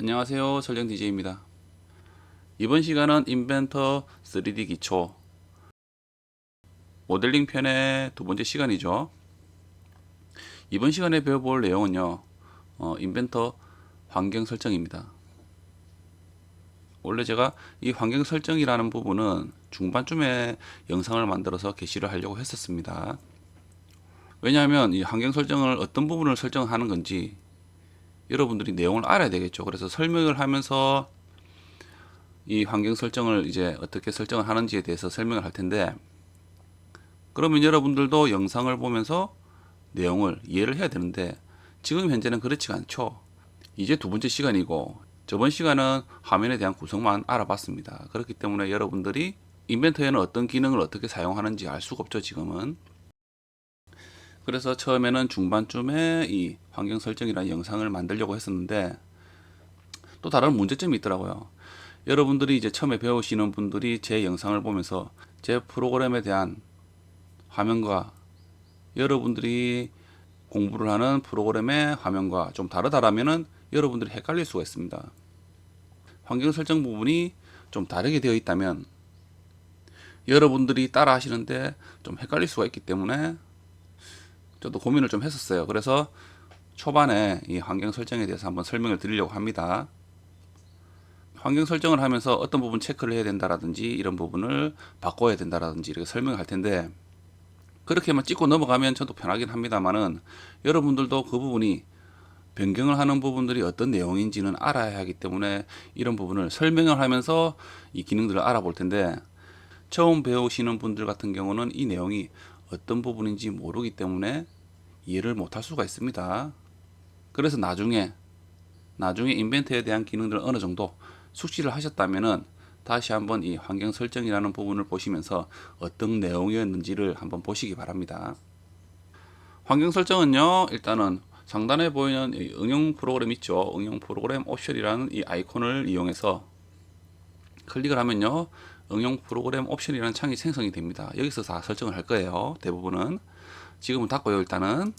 안녕하세요. 설정 DJ입니다. 이번 시간은 인벤터 3D 기초 모델링 편의 두 번째 시간이죠. 이번 시간에 배워볼 내용은요, 인벤터 환경 설정입니다. 원래 제가 이 환경 설정이라는 부분은 중반쯤에 영상을 만들어서 게시를 하려고 했었습니다. 왜냐하면 이 환경 설정을 어떤 부분을 설정하는 건지 여러분들이 내용을 알아야 되겠죠. 그래서 설명을 하면서 이 환경 설정을 이제 어떻게 설정을 하는지에 대해서 설명을 할 텐데, 그러면 여러분들도 영상을 보면서 내용을 이해를 해야 되는데 지금 현재는 그렇지가 않죠. 이제 두 번째 시간이고 저번 시간은 화면에 대한 구성만 알아봤습니다. 그렇기 때문에 여러분들이 인벤터에는 어떤 기능을 어떻게 사용하는지 알 수가 없죠, 지금은. 그래서 처음에는 중반쯤에 이 환경 설정이라는 영상을 만들려고 했었는데 또 다른 문제점이 있더라고요. 여러분들이 이제 처음에 배우시는 분들이 제 영상을 보면서 제 프로그램에 대한 화면과 여러분들이 공부를 하는 프로그램의 화면과 좀 다르다라면은 여러분들이 헷갈릴 수가 있습니다. 환경 설정 부분이 좀 다르게 되어 있다면 여러분들이 따라 하시는데 좀 헷갈릴 수가 있기 때문에 저도 고민을 좀 했었어요. 그래서 초반에 이 환경 설정에 대해서 한번 설명을 드리려고 합니다. 환경 설정을 하면서 어떤 부분 체크를 해야 된다라든지 이런 부분을 바꿔야 된다라든지 이렇게 설명을 할 텐데, 그렇게만 찍고 넘어가면 저도 편하긴 합니다만은 여러분들도 그 부분이 변경을 하는 부분들이 어떤 내용인지는 알아야 하기 때문에 이런 부분을 설명을 하면서 이 기능들을 알아볼 텐데, 처음 배우시는 분들 같은 경우는 이 내용이 어떤 부분인지 모르기 때문에 이해를 못할 수가 있습니다. 그래서 나중에 인벤트에 대한 기능들을 어느 정도 숙지를 하셨다면은 다시 한번 이 환경 설정이라는 부분을 보시면서 어떤 내용이었는지를 한번 보시기 바랍니다. 환경 설정은요, 일단은 상단에 보이는 이 응용 프로그램 있죠. 응용 프로그램 옵션이라는 이 아이콘을 이용해서 클릭을 하면요, 응용 프로그램 옵션이라는 창이 생성이 됩니다. 여기서 다 설정을 할 거예요. 대부분은. 지금은 닫고요, 일단은.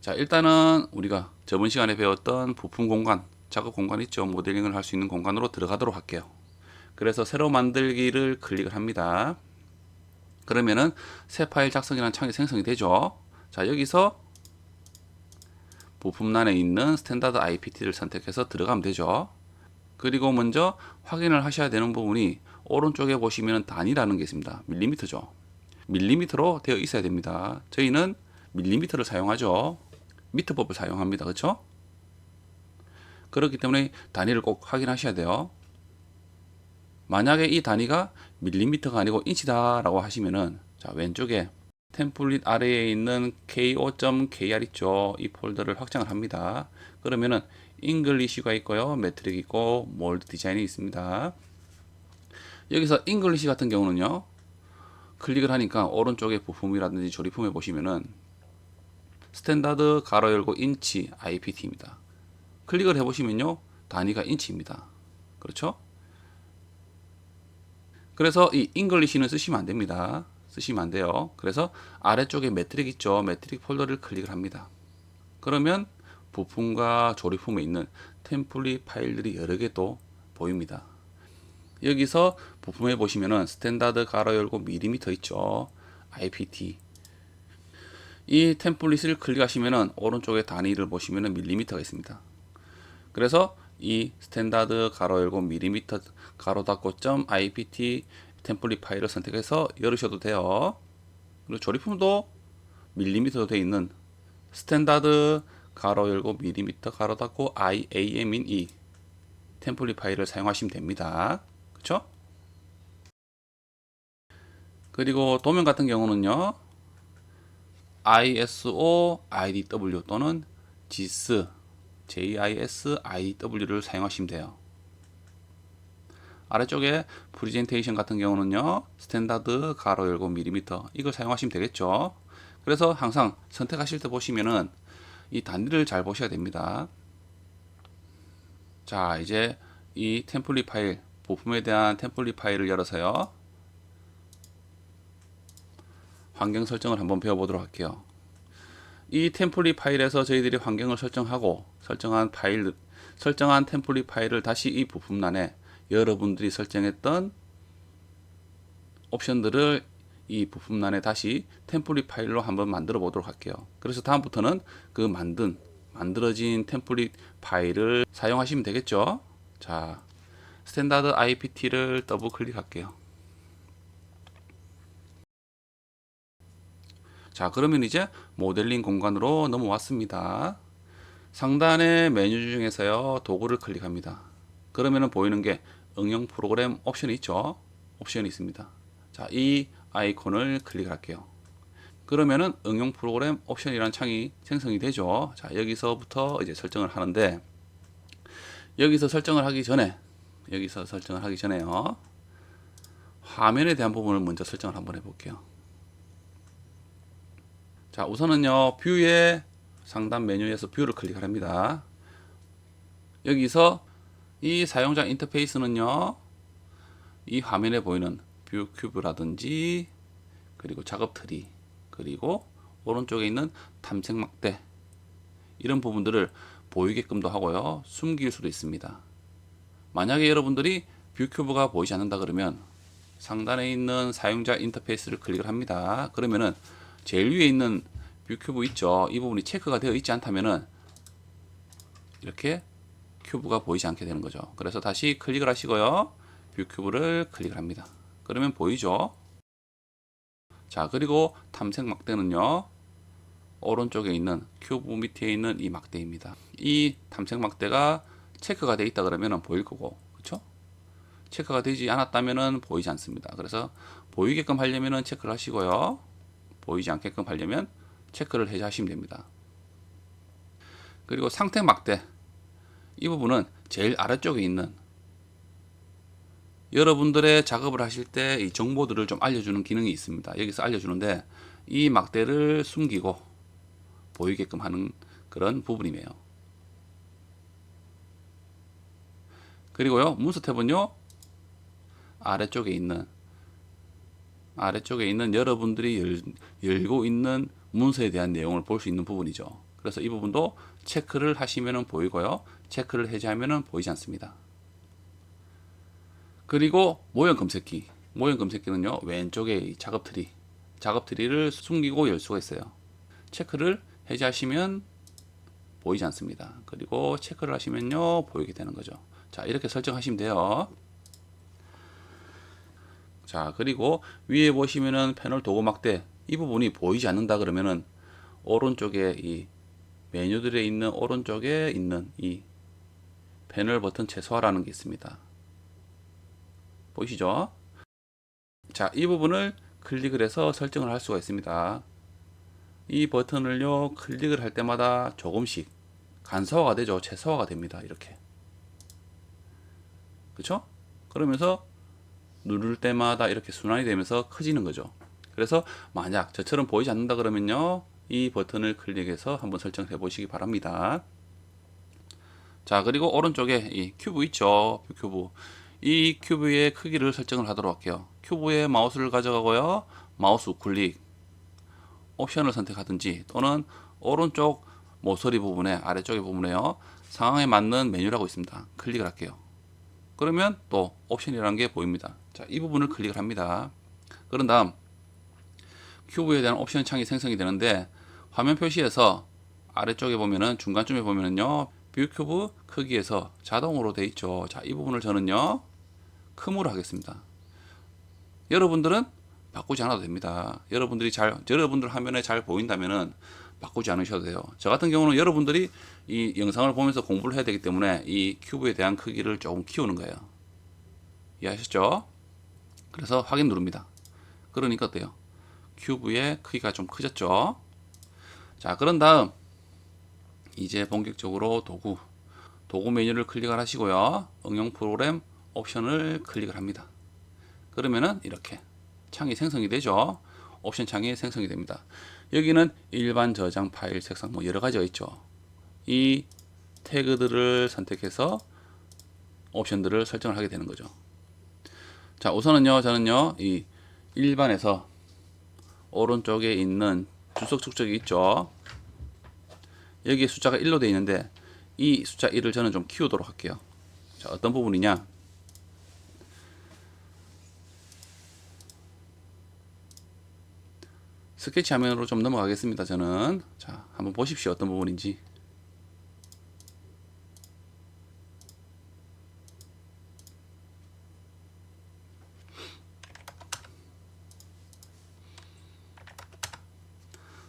자, 일단은 우리가 저번 시간에 배웠던 부품 공간, 작업 공간 있죠. 모델링을 할 수 있는 공간으로 들어가도록 할게요. 그래서 새로 만들기를 클릭을 합니다. 그러면은 새 파일 작성이라는 창이 생성이 되죠. 자, 여기서 부품란에 있는 스탠다드 IPT를 선택해서 들어가면 되죠. 그리고 먼저 확인을 하셔야 되는 부분이 오른쪽에 보시면 단위라는 게 있습니다. 밀리미터죠. 밀리미터로 되어 있어야 됩니다. 저희는 밀리미터를 사용하죠. 미터법을 사용합니다. 그렇죠? 그렇기 때문에 단위를 꼭 확인하셔야 돼요. 만약에 이 단위가 밀리미터가 아니고 인치다라고 하시면은, 자, 왼쪽에 템플릿 아래에 있는 ko.kr 있죠. 이 폴더를 확장을 합니다. 그러면은 잉글리시가 있고요, 메트릭 있고 몰드 디자인이 있습니다. 여기서 잉글리시 같은 경우는요, 클릭을 하니까 오른쪽에 부품이라든지 조립품에 보시면은 스탠다드 가로 열고 인치 IPT입니다. 클릭을 해보시면요, 단위가 인치입니다. 그렇죠? 그래서 이 잉글리시는 쓰시면 안 됩니다. 쓰시면 안 돼요. 그래서 아래쪽에 메트릭 있죠. 메트릭 폴더를 클릭을 합니다. 그러면 부품과 조립품에 있는 템플릿 파일들이 여러 개 또 보입니다. 여기서 부품에 보시면은 스탠다드 가로 열고 밀리미터 있죠. IPT. 이 템플릿을 클릭하시면은 오른쪽에 단위를 보시면은 밀리미터가 있습니다. 그래서 이 스탠다드 가로 열고 밀리미터 가로 닫고 점 IPT 템플릿 파일을 선택해서 열으셔도 돼요. 그리고 조립품도 밀리미터로 되어 있는 스탠다드 가로 열고 밀리미터 가로 닫고 IAM인 이 템플릿 파일을 사용하시면 됩니다. 그렇죠? 그리고 도면 같은 경우는요, ISO IDW 또는 JIS IDW를 사용하시면 돼요. 아래쪽에 프레젠테이션 같은 경우는요, 스탠다드 가로 열고 밀리미터 이걸 사용하시면 되겠죠. 그래서 항상 선택하실 때 보시면은 이 단위를 잘 보셔야 됩니다. 자, 이제 이 템플릿 파일, 부품에 대한 템플릿 파일을 열어서요, 환경 설정을 한번 배워보도록 할게요. 이 템플릿 파일에서 저희들이 환경을 설정하고 설정한 파일 설정한 템플릿 파일을 다시 이 부품란에 여러분들이 설정했던 옵션들을 이 부품란에 다시 템플릿 파일로 한번 만들어 보도록 할게요. 그래서 다음부터는 그 만들어진 템플릿 파일을 사용하시면 되겠죠. 자, 스탠다드 IPT를 더블 클릭할게요. 자, 그러면 이제 모델링 공간으로 넘어왔습니다. 상단의 메뉴 중에서요, 도구를 클릭합니다. 그러면은 보이는 게 응용 프로그램 옵션이 있죠. 옵션이 있습니다. 자, 이 아이콘을 클릭할게요. 그러면은 응용 프로그램 옵션이라는 창이 생성이 되죠. 자, 여기서부터 이제 설정을 하는데, 여기서 설정을 하기 전에요, 화면에 대한 부분을 먼저 설정을 한번 해볼게요. 자, 우선은요, 뷰의 상단 메뉴에서 뷰를 클릭을 합니다. 여기서 이 사용자 인터페이스는요, 이 화면에 보이는 뷰 큐브라든지, 그리고 작업 트리, 그리고 오른쪽에 있는 탐색 막대, 이런 부분들을 보이게끔도 하고요, 숨길 수도 있습니다. 만약에 여러분들이 뷰 큐브가 보이지 않는다 그러면 상단에 있는 사용자 인터페이스를 클릭을 합니다. 그러면은 제일 위에 있는 뷰 큐브 있죠, 이 부분이 체크가 되어 있지 않다면은 이렇게 큐브가 보이지 않게 되는 거죠. 그래서 다시 클릭을 하시고요, 뷰 큐브를 클릭을 합니다. 그러면 보이죠. 자, 그리고 탐색 막대는요, 오른쪽에 있는 큐브 밑에 있는 이 막대입니다. 이 탐색 막대가 체크가 되어 있다 그러면 보일 거고, 그렇죠? 체크가 되지 않았다면 보이지 않습니다. 그래서 보이게끔 하려면 체크를 하시고요, 보이지 않게끔 하려면 체크를 해제하시면 됩니다. 그리고 상태 막대, 이 부분은 제일 아래쪽에 있는, 여러분들의 작업을 하실 때 이 정보들을 좀 알려주는 기능이 있습니다. 여기서 알려주는데, 이 막대를 숨기고 보이게끔 하는 그런 부분이에요. 그리고요, 문서 탭은요, 아래쪽에 있는 여러분들이 열고 있는 문서에 대한 내용을 볼 수 있는 부분이죠. 그래서 이 부분도 체크를 하시면 보이고요, 체크를 해제하면 보이지 않습니다. 그리고 모형 검색기는요, 왼쪽에 작업 트리를 숨기고 열 수가 있어요. 체크를 해제하시면 보이지 않습니다. 그리고 체크를 하시면요, 보이게 되는 거죠. 자, 이렇게 설정하시면 돼요. 자, 그리고 위에 보시면은 패널 도구 막대, 이 부분이 보이지 않는다 그러면은 오른쪽에 이 메뉴들에 있는 오른쪽에 있는 이 패널 버튼 최소화라는 게 있습니다. 보이시죠? 자, 이 부분을 클릭을 해서 설정을 할 수가 있습니다. 이 버튼을요, 클릭을 할 때마다 조금씩 간소화가 되죠. 최소화가 됩니다. 이렇게. 그쵸? 그러면서 누를 때마다 이렇게 순환이 되면서 커지는 거죠. 그래서 만약 저처럼 보이지 않는다 그러면요, 이 버튼을 클릭해서 한번 설정해 보시기 바랍니다. 자, 그리고 오른쪽에 이 큐브 있죠, 큐브. 이 큐브의 크기를 설정을 하도록 할게요. 큐브에 마우스를 가져가고요, 마우스 우클릭, 옵션을 선택하든지, 또는 오른쪽 모서리 부분에, 아래쪽의 부분에요, 상황에 맞는 메뉴라고 있습니다. 클릭을 할게요. 그러면 또 옵션이라는 게 보입니다. 자, 이 부분을 클릭을 합니다. 그런 다음 큐브에 대한 옵션 창이 생성이 되는데, 화면 표시에서 아래쪽에 보면은, 중간쯤에 보면은요, 뷰 큐브 크기에서 자동으로 돼 있죠. 자, 이 부분을 저는요, 크으로 하겠습니다. 여러분들은 바꾸지 않아도 됩니다. 여러분들 화면에 잘 보인다면은 바꾸지 않으셔도 돼요. 저 같은 경우는 여러분들이 이 영상을 보면서 공부를 해야 되기 때문에 이 큐브에 대한 크기를 조금 키우는 거예요. 이해하셨죠? 그래서 확인 누릅니다. 그러니까 어때요? 큐브의 크기가 좀 커졌죠? 자, 그런 다음 이제 본격적으로 도구 메뉴를 클릭을 하시고요, 응용 프로그램 옵션을 클릭을 합니다. 그러면은 이렇게 창이 생성이 되죠. 옵션 창이 생성이 됩니다. 여기는 일반 저장 파일 색상 뭐 여러 가지가 있죠. 이 태그들을 선택해서 옵션들을 설정을 하게 되는 거죠. 자, 우선은요, 저는요, 이 일반에서 오른쪽에 있는 주석 축적이 있죠. 여기에 숫자가 1로 되어 있는데, 이 숫자 1을 저는 좀 키우도록 할게요. 자, 어떤 부분이냐? 스케치 화면으로 좀 넘어가겠습니다. 저는 자, 한번 보십시오. 어떤 부분인지.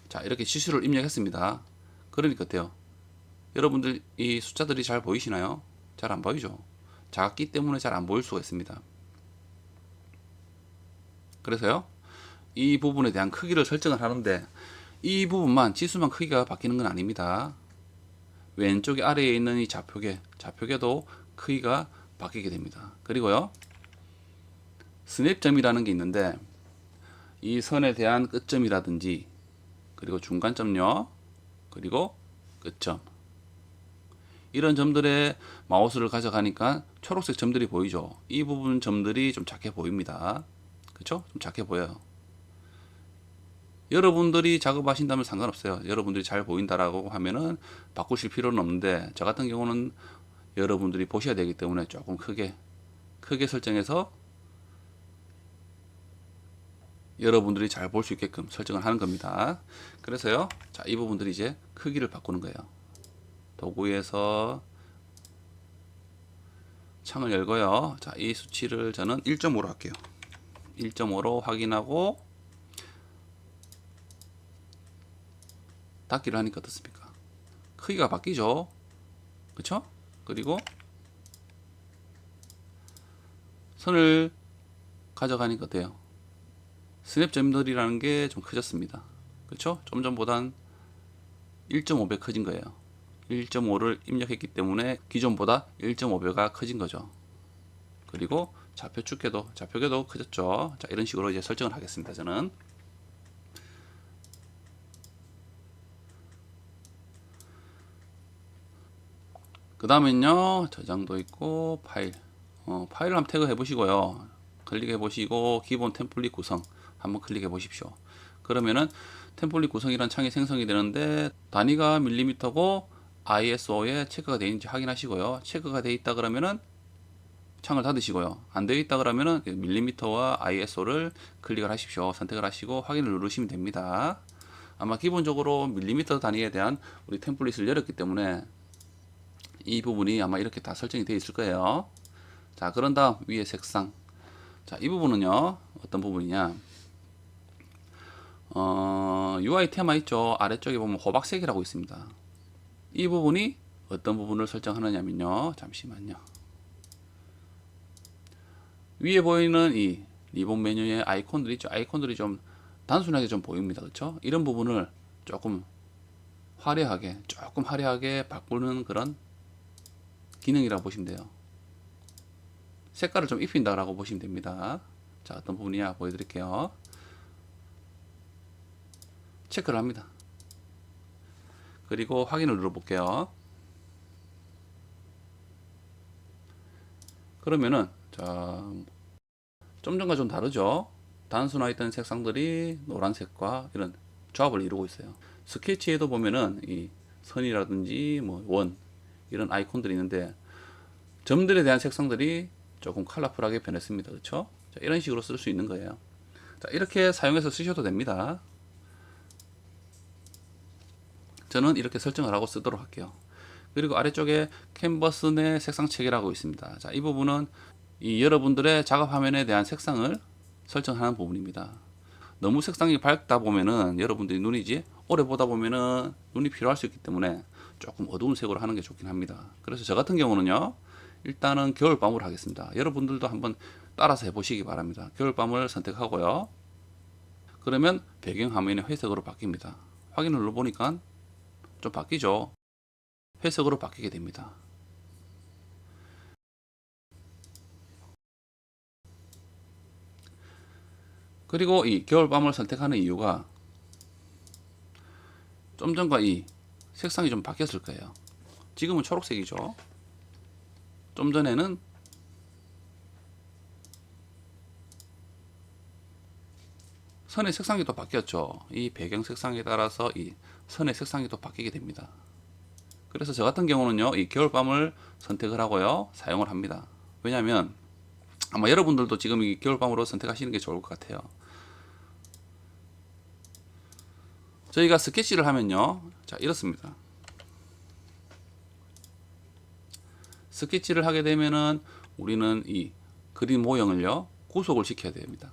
자, 이렇게 시수를 입력했습니다. 그러니까 어때요? 여러분들 이 숫자들이 잘 보이시나요? 잘 안 보이죠? 작기 때문에 잘 안 보일 수가 있습니다. 그래서요, 이 부분에 대한 크기를 설정을 하는데 이 부분만 지수만 크기가 바뀌는 건 아닙니다. 왼쪽에 아래에 있는 이 좌표계도 크기가 바뀌게 됩니다. 그리고요, 스냅점이라는 게 있는데 이 선에 대한 끝점이라든지 그리고 중간점요, 그리고 끝점, 이런 점들에 마우스를 가져가니까 초록색 점들이 보이죠. 이 부분 점들이 좀 작게 보입니다. 그렇죠? 좀 작게 보여요. 여러분들이 작업하신다면 상관없어요. 여러분들이 잘 보인다라고 하면은 바꾸실 필요는 없는데, 저 같은 경우는 여러분들이 보셔야 되기 때문에 조금 크게 설정해서 여러분들이 잘 볼 수 있게끔 설정을 하는 겁니다. 그래서요, 자, 이 부분들이 이제 크기를 바꾸는 거예요. 도구에서 창을 열고요. 자, 이 수치를 저는 1.5로 할게요. 1.5로 확인하고 닫기를 하니까 어떻습니까? 크기가 바뀌죠. 그쵸? 그리고 선을 가져가니까 어때요? 스냅점들이라는 게 좀 커졌습니다. 그쵸? 좀 전보단 1.5배 커진 거예요. 1.5를 입력했기 때문에 기존보다 1.5배가 커진 거죠. 그리고 좌표계도 커졌죠. 자, 이런 식으로 이제 설정을 하겠습니다. 저는. 그 다음엔요, 저장도 있고 파일을 한번 태그해 보시고요. 클릭해 보시고 기본 템플릿 구성 한번 클릭해 보십시오. 그러면은 템플릿 구성이란 창이 생성이 되는데 단위가 밀리미터고 ISO에 체크가 되어 있는지 확인하시고요. 체크가 되어 있다 그러면은 창을 닫으시고요. 안 되어 있다 그러면은 밀리미터와 ISO를 클릭을 하십시오. 선택을 하시고 확인을 누르시면 됩니다. 아마 기본적으로 밀리미터 단위에 대한 우리 템플릿을 열었기 때문에 이 부분이 아마 이렇게 다 설정이 되어 있을 거예요. 자, 그런 다음 위에 색상. 자, 이 부분은요, 어떤 부분이냐? UI 테마 있죠? 아래쪽에 보면 호박색이라고 있습니다. 이 부분이 어떤 부분을 설정하느냐면요. 잠시만요. 위에 보이는 이 리본 메뉴의 아이콘들 있죠? 아이콘들이 좀 단순하게 좀 보입니다. 그렇죠? 이런 부분을 조금 화려하게 바꾸는 그런 기능이라고 보시면 돼요. 색깔을 좀 입힌다라고 보시면 됩니다. 자, 어떤 부분이냐 보여드릴게요. 체크를 합니다. 그리고 확인을 눌러볼게요. 그러면은 자, 좀 전과 좀 다르죠? 단순화했던 색상들이 노란색과 이런 조합을 이루고 있어요. 스케치에도 보면은 이 선이라든지 뭐 원 이런 아이콘들이 있는데 점들에 대한 색상들이 조금 컬러풀하게 변했습니다. 그렇죠? 자, 이런 식으로 쓸 수 있는 거예요. 자, 이렇게 사용해서 쓰셔도 됩니다. 저는 이렇게 설정을 하고 쓰도록 할게요. 그리고 아래쪽에 캔버스 내 색상 체계라고 있습니다. 자, 이 부분은 이 여러분들의 작업 화면에 대한 색상을 설정하는 부분입니다. 너무 색상이 밝다 보면은 여러분들이 눈이지 오래 보다 보면은 눈이 피로할 수 있기 때문에 조금 어두운 색으로 하는 게 좋긴 합니다. 그래서 저 같은 경우는요, 일단은 겨울밤으로 하겠습니다. 여러분들도 한번 따라서 해보시기 바랍니다. 겨울밤을 선택하고요. 그러면 배경 화면이 회색으로 바뀝니다. 확인을 눌러보니까 좀 바뀌죠. 회색으로 바뀌게 됩니다. 그리고 이 겨울밤을 선택하는 이유가 좀 전과 이 색상이 좀 바뀌었을 거예요. 지금은 초록색이죠. 좀 전에는 선의 색상이 또 바뀌었죠. 이 배경 색상에 따라서 이 선의 색상이 또 바뀌게 됩니다. 그래서 저 같은 경우는요, 이 겨울밤을 선택을 하고요, 사용을 합니다. 왜냐하면 아마 여러분들도 지금 이 겨울밤으로 선택하시는 게 좋을 것 같아요. 저희가 스케치를 하면요, 자 이렇습니다. 스케치를 하게 되면은 우리는 이 그림 모형을요, 구속을 시켜야 됩니다.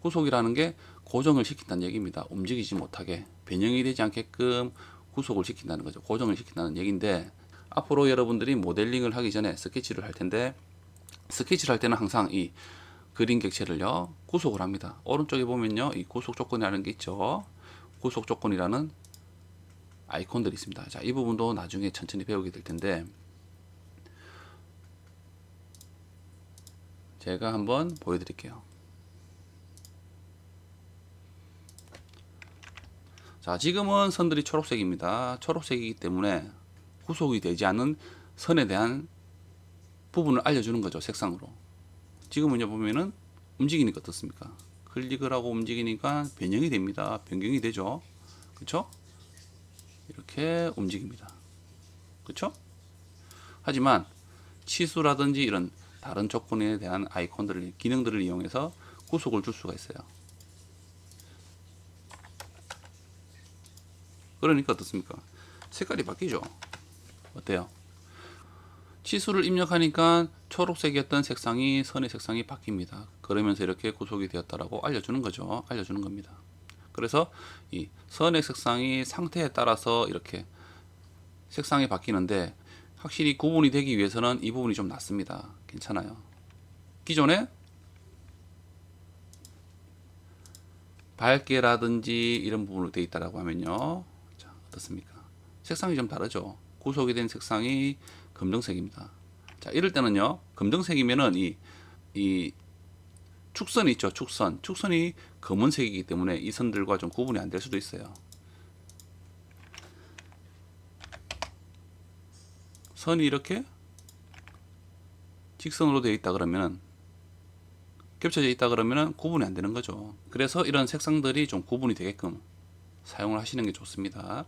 구속이라는 게 고정을 시킨다는 얘기입니다. 움직이지 못하게 변형이 되지 않게끔 구속을 시킨다는 거죠. 고정을 시킨다는 얘기인데, 앞으로 여러분들이 모델링을 하기 전에 스케치를 할 텐데, 스케치를 할 때는 항상 이 그림 객체를요, 구속을 합니다. 오른쪽에 보면요, 이 구속 조건이라는 게 있죠. 구속 조건이라는 아이콘들이 있습니다. 자, 이 부분도 나중에 천천히 배우게 될 텐데, 제가 한번 보여드릴게요. 자, 지금은 선들이 초록색입니다. 초록색이기 때문에 구속이 되지 않은 선에 대한 부분을 알려주는 거죠, 색상으로. 지금은요, 보면은 움직이니까 어떻습니까? 클릭을 하고 움직이니까 변형이 됩니다. 변경이 되죠. 그쵸? 이렇게 움직입니다. 그쵸? 하지만 치수라든지 이런 다른 조건에 대한 아이콘들을, 기능들을 이용해서 구속을 줄 수가 있어요. 그러니까 어떻습니까? 색깔이 바뀌죠. 어때요? 치수를 입력하니까 초록색이었던 색상이 선의 색상이 바뀝니다. 그러면서 이렇게 구속이 되었다라고 알려주는 거죠. 알려주는 겁니다. 그래서 이 선의 색상이 상태에 따라서 이렇게 색상이 바뀌는데, 확실히 구분이 되기 위해서는 이 부분이 좀 낫습니다. 괜찮아요. 기존에 밝게라든지 이런 부분으로 되어 있다라고 하면요, 자, 어떻습니까? 색상이 좀 다르죠. 구속이 된 색상이 검정색입니다. 자, 이럴 때는요, 검정색이면은 이 축선이 있죠. 축선이 검은색이기 때문에 이 선들과 좀 구분이 안 될 수도 있어요. 선이 이렇게 직선으로 되어 있다 그러면, 겹쳐져 있다 그러면 구분이 안 되는 거죠. 그래서 이런 색상들이 좀 구분이 되게끔 사용을 하시는 게 좋습니다.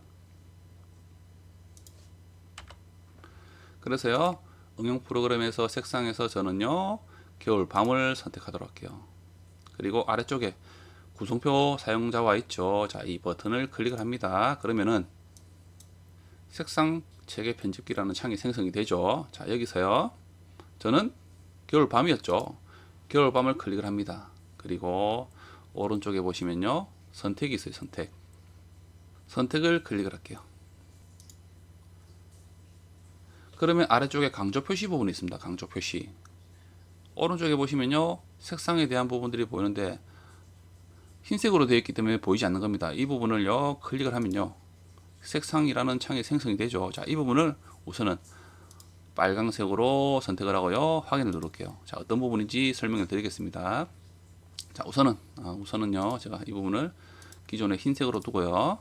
그래서요, 응용 프로그램에서 색상에서 저는요, 겨울 밤을 선택하도록 할게요. 그리고 아래쪽에 구성표 사용자와 있죠. 자, 이 버튼을 클릭을 합니다. 그러면은 색상 체계 편집기라는 창이 생성이 되죠. 자, 여기서요, 저는 겨울 밤이었죠. 겨울 밤을 클릭을 합니다. 그리고 오른쪽에 보시면요, 선택이 있어요. 선택을 클릭을 할게요. 그러면 아래쪽에 강조 표시 부분이 있습니다. 강조 표시. 오른쪽에 보시면요, 색상에 대한 부분들이 보이는데 흰색으로 되어 있기 때문에 보이지 않는 겁니다. 이 부분을요, 클릭을 하면요, 색상이라는 창이 생성이 되죠. 자, 이 부분을 우선은 빨강색으로 선택을 하고요, 확인을 누를게요. 자, 어떤 부분인지 설명을 드리겠습니다. 자, 우선은요, 제가 이 부분을 기존에 흰색으로 두고요,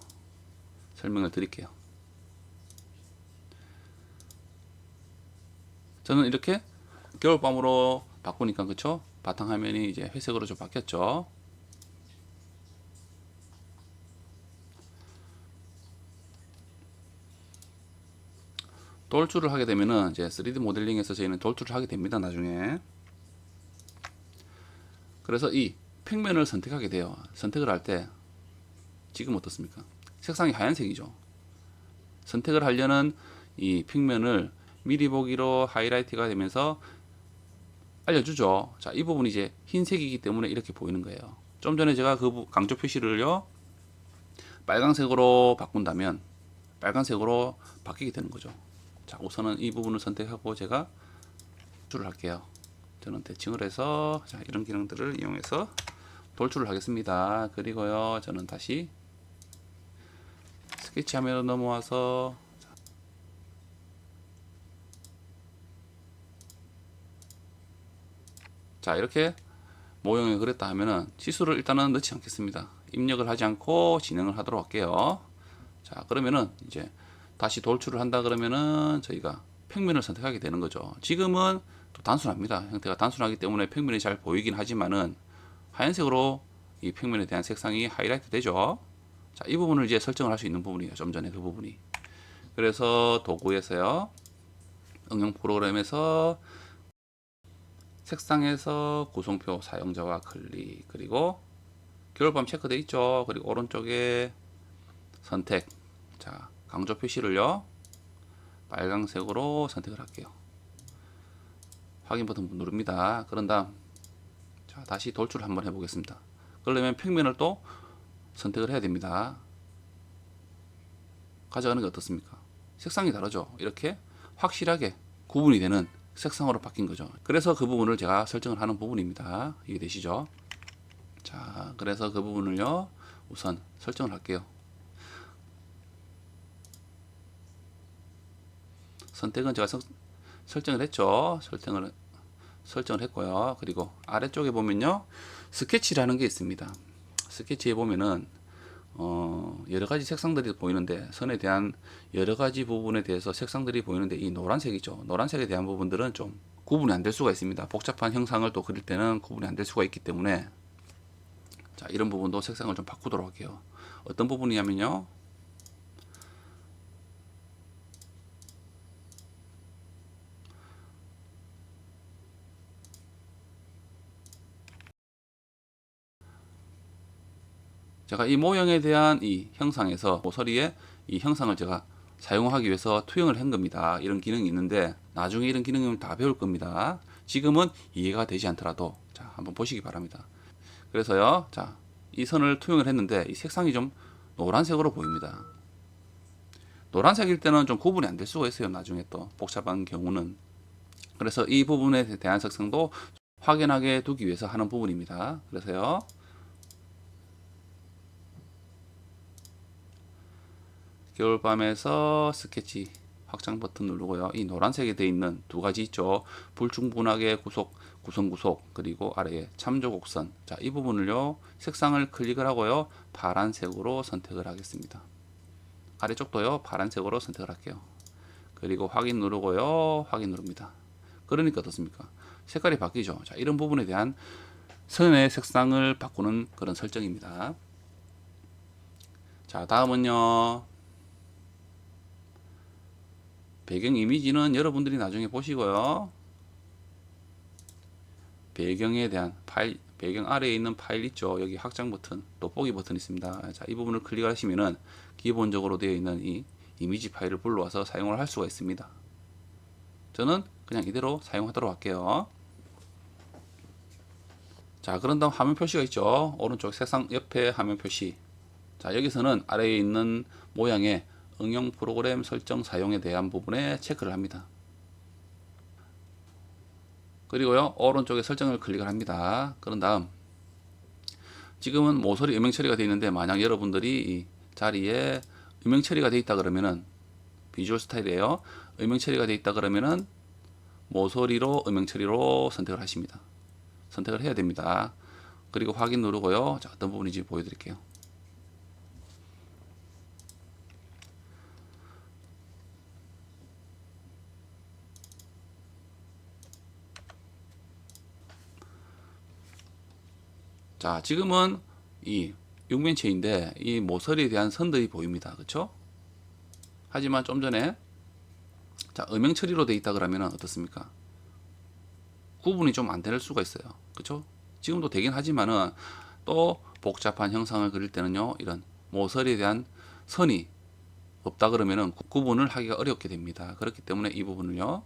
설명을 드릴게요. 저는 이렇게 겨울밤으로 바꾸니까, 그쵸? 바탕화면이 이제 회색으로 좀 바뀌었죠. 돌출을 하게 되면은 이제 3D 모델링에서 저희는 돌출을 하게 됩니다, 나중에. 그래서 이 평면을 선택하게 돼요. 선택을 할 때 지금 어떻습니까? 색상이 하얀색이죠. 선택을 하려는 이 평면을 미리 보기로 하이라이트가 되면서 알려주죠. 자, 이 부분이 이제 흰색이기 때문에 이렇게 보이는 거예요. 좀 전에 제가 그 강조 표시를요, 빨강색으로 바꾼다면 빨간색으로 바뀌게 되는 거죠. 자, 우선은 이 부분을 선택하고 제가 돌출을 할게요. 저는 대칭을 해서, 자, 이런 기능들을 이용해서 돌출을 하겠습니다. 그리고요, 저는 다시 스케치 화면으로 넘어와서, 자, 이렇게 모형을 그렸다 하면은 치수를 일단은 넣지 않겠습니다. 입력을 하지 않고 진행을 하도록 할게요. 자, 그러면은 이제 다시 돌출을 한다 그러면은 저희가 평면을 선택하게 되는 거죠. 지금은 또 단순합니다. 형태가 단순하기 때문에 평면이 잘 보이긴 하지만은 하얀색으로 이 평면에 대한 색상이 하이라이트 되죠. 자, 이 부분을 이제 설정을 할 수 있는 부분이에요. 좀 전에 그 부분이. 그래서 도구에서요, 응용 프로그램에서 색상에서 구성표 사용자와 클릭, 그리고 겨울밤 체크되어 있죠. 그리고 오른쪽에 선택, 자 강조 표시를요 빨강색으로 선택을 할게요. 확인 버튼 누릅니다. 그런 다음 자 다시 돌출을 한번 해보겠습니다. 그러려면 평면을 또 선택을 해야 됩니다. 가져가는 게 어떻습니까? 색상이 다르죠. 이렇게 확실하게 구분이 되는 색상으로 바뀐 거죠. 그래서 그 부분을 제가 설정을 하는 부분입니다. 이해되시죠? 자, 그래서 그 부분을요 우선 설정을 할게요. 선택은 제가 설정을 했죠. 설정을 했고요. 그리고 아래쪽에 보면요 스케치라는 게 있습니다. 스케치에 보면은 여러 가지 색상들이 보이는데, 선에 대한 여러 가지 부분에 대해서 색상들이 보이는데, 이 노란색이죠. 노란색에 대한 부분들은 좀 구분이 안 될 수가 있습니다. 복잡한 형상을 또 그릴 때는 구분이 안 될 수가 있기 때문에, 자, 이런 부분도 색상을 좀 바꾸도록 할게요. 어떤 부분이냐면요, 제가 이 모형에 대한 이 형상에서 모서리에 이 형상을 제가 사용하기 위해서 투영을 한 겁니다. 이런 기능이 있는데 나중에 이런 기능을 다 배울 겁니다. 지금은 이해가 되지 않더라도 자 한번 보시기 바랍니다. 그래서요, 자 이 선을 투영을 했는데 이 색상이 좀 노란색으로 보입니다. 노란색일 때는 좀 구분이 안 될 수가 있어요. 나중에 또 복잡한 경우는. 그래서 이 부분에 대한 색상도 확연하게 두기 위해서 하는 부분입니다. 그래서요, 겨울밤에서 스케치 확장 버튼 누르고요. 이 노란색에 되어 있는 두 가지 있죠. 불충분하게 구성 그리고 아래에 참조 곡선. 자, 이 부분을요. 색상을 클릭을 하고요. 파란색으로 선택을 하겠습니다. 아래쪽도요. 파란색으로 선택을 할게요. 그리고 확인 누르고요. 확인 누릅니다. 그러니까 어떻습니까? 색깔이 바뀌죠. 자, 이런 부분에 대한 선의 색상을 바꾸는 그런 설정입니다. 자, 다음은요. 배경 이미지는 여러분들이 나중에 보시고요. 배경에 대한 파일, 배경 아래에 있는 파일 있죠. 여기 확장 버튼, 돋보기 버튼 있습니다. 자, 이 부분을 클릭하시면은 기본적으로 되어 있는 이 이미지 파일을 불러와서 사용을 할 수가 있습니다. 저는 그냥 이대로 사용하도록 할게요. 자, 그런 다음 화면 표시가 있죠. 오른쪽 색상 옆에 화면 표시. 자, 여기서는 아래에 있는 모양의 응용 프로그램 설정 사용에 대한 부분에 체크를 합니다. 그리고요, 오른쪽에 설정을 클릭을 합니다. 그런 다음, 지금은 모서리 음영 처리가 되어 있는데, 만약 여러분들이 이 자리에 음영 처리가 되어 있다 그러면은, 비주얼 스타일이에요. 음영 처리가 되어 있다 그러면은, 모서리로 음영 처리로 선택을 하십니다. 선택을 해야 됩니다. 그리고 확인 누르고요. 자, 어떤 부분인지 보여드릴게요. 자, 지금은 이 육면체인데 이 모서리에 대한 선들이 보입니다. 그렇죠? 하지만 좀 전에 자, 음영 처리로 되어 있다 그러면 어떻습니까? 구분이 좀 안 될 수가 있어요. 그렇죠? 지금도 되긴 하지만은 또 복잡한 형상을 그릴 때는요. 이런 모서리에 대한 선이 없다 그러면은 구분을 하기가 어렵게 됩니다. 그렇기 때문에 이 부분을요.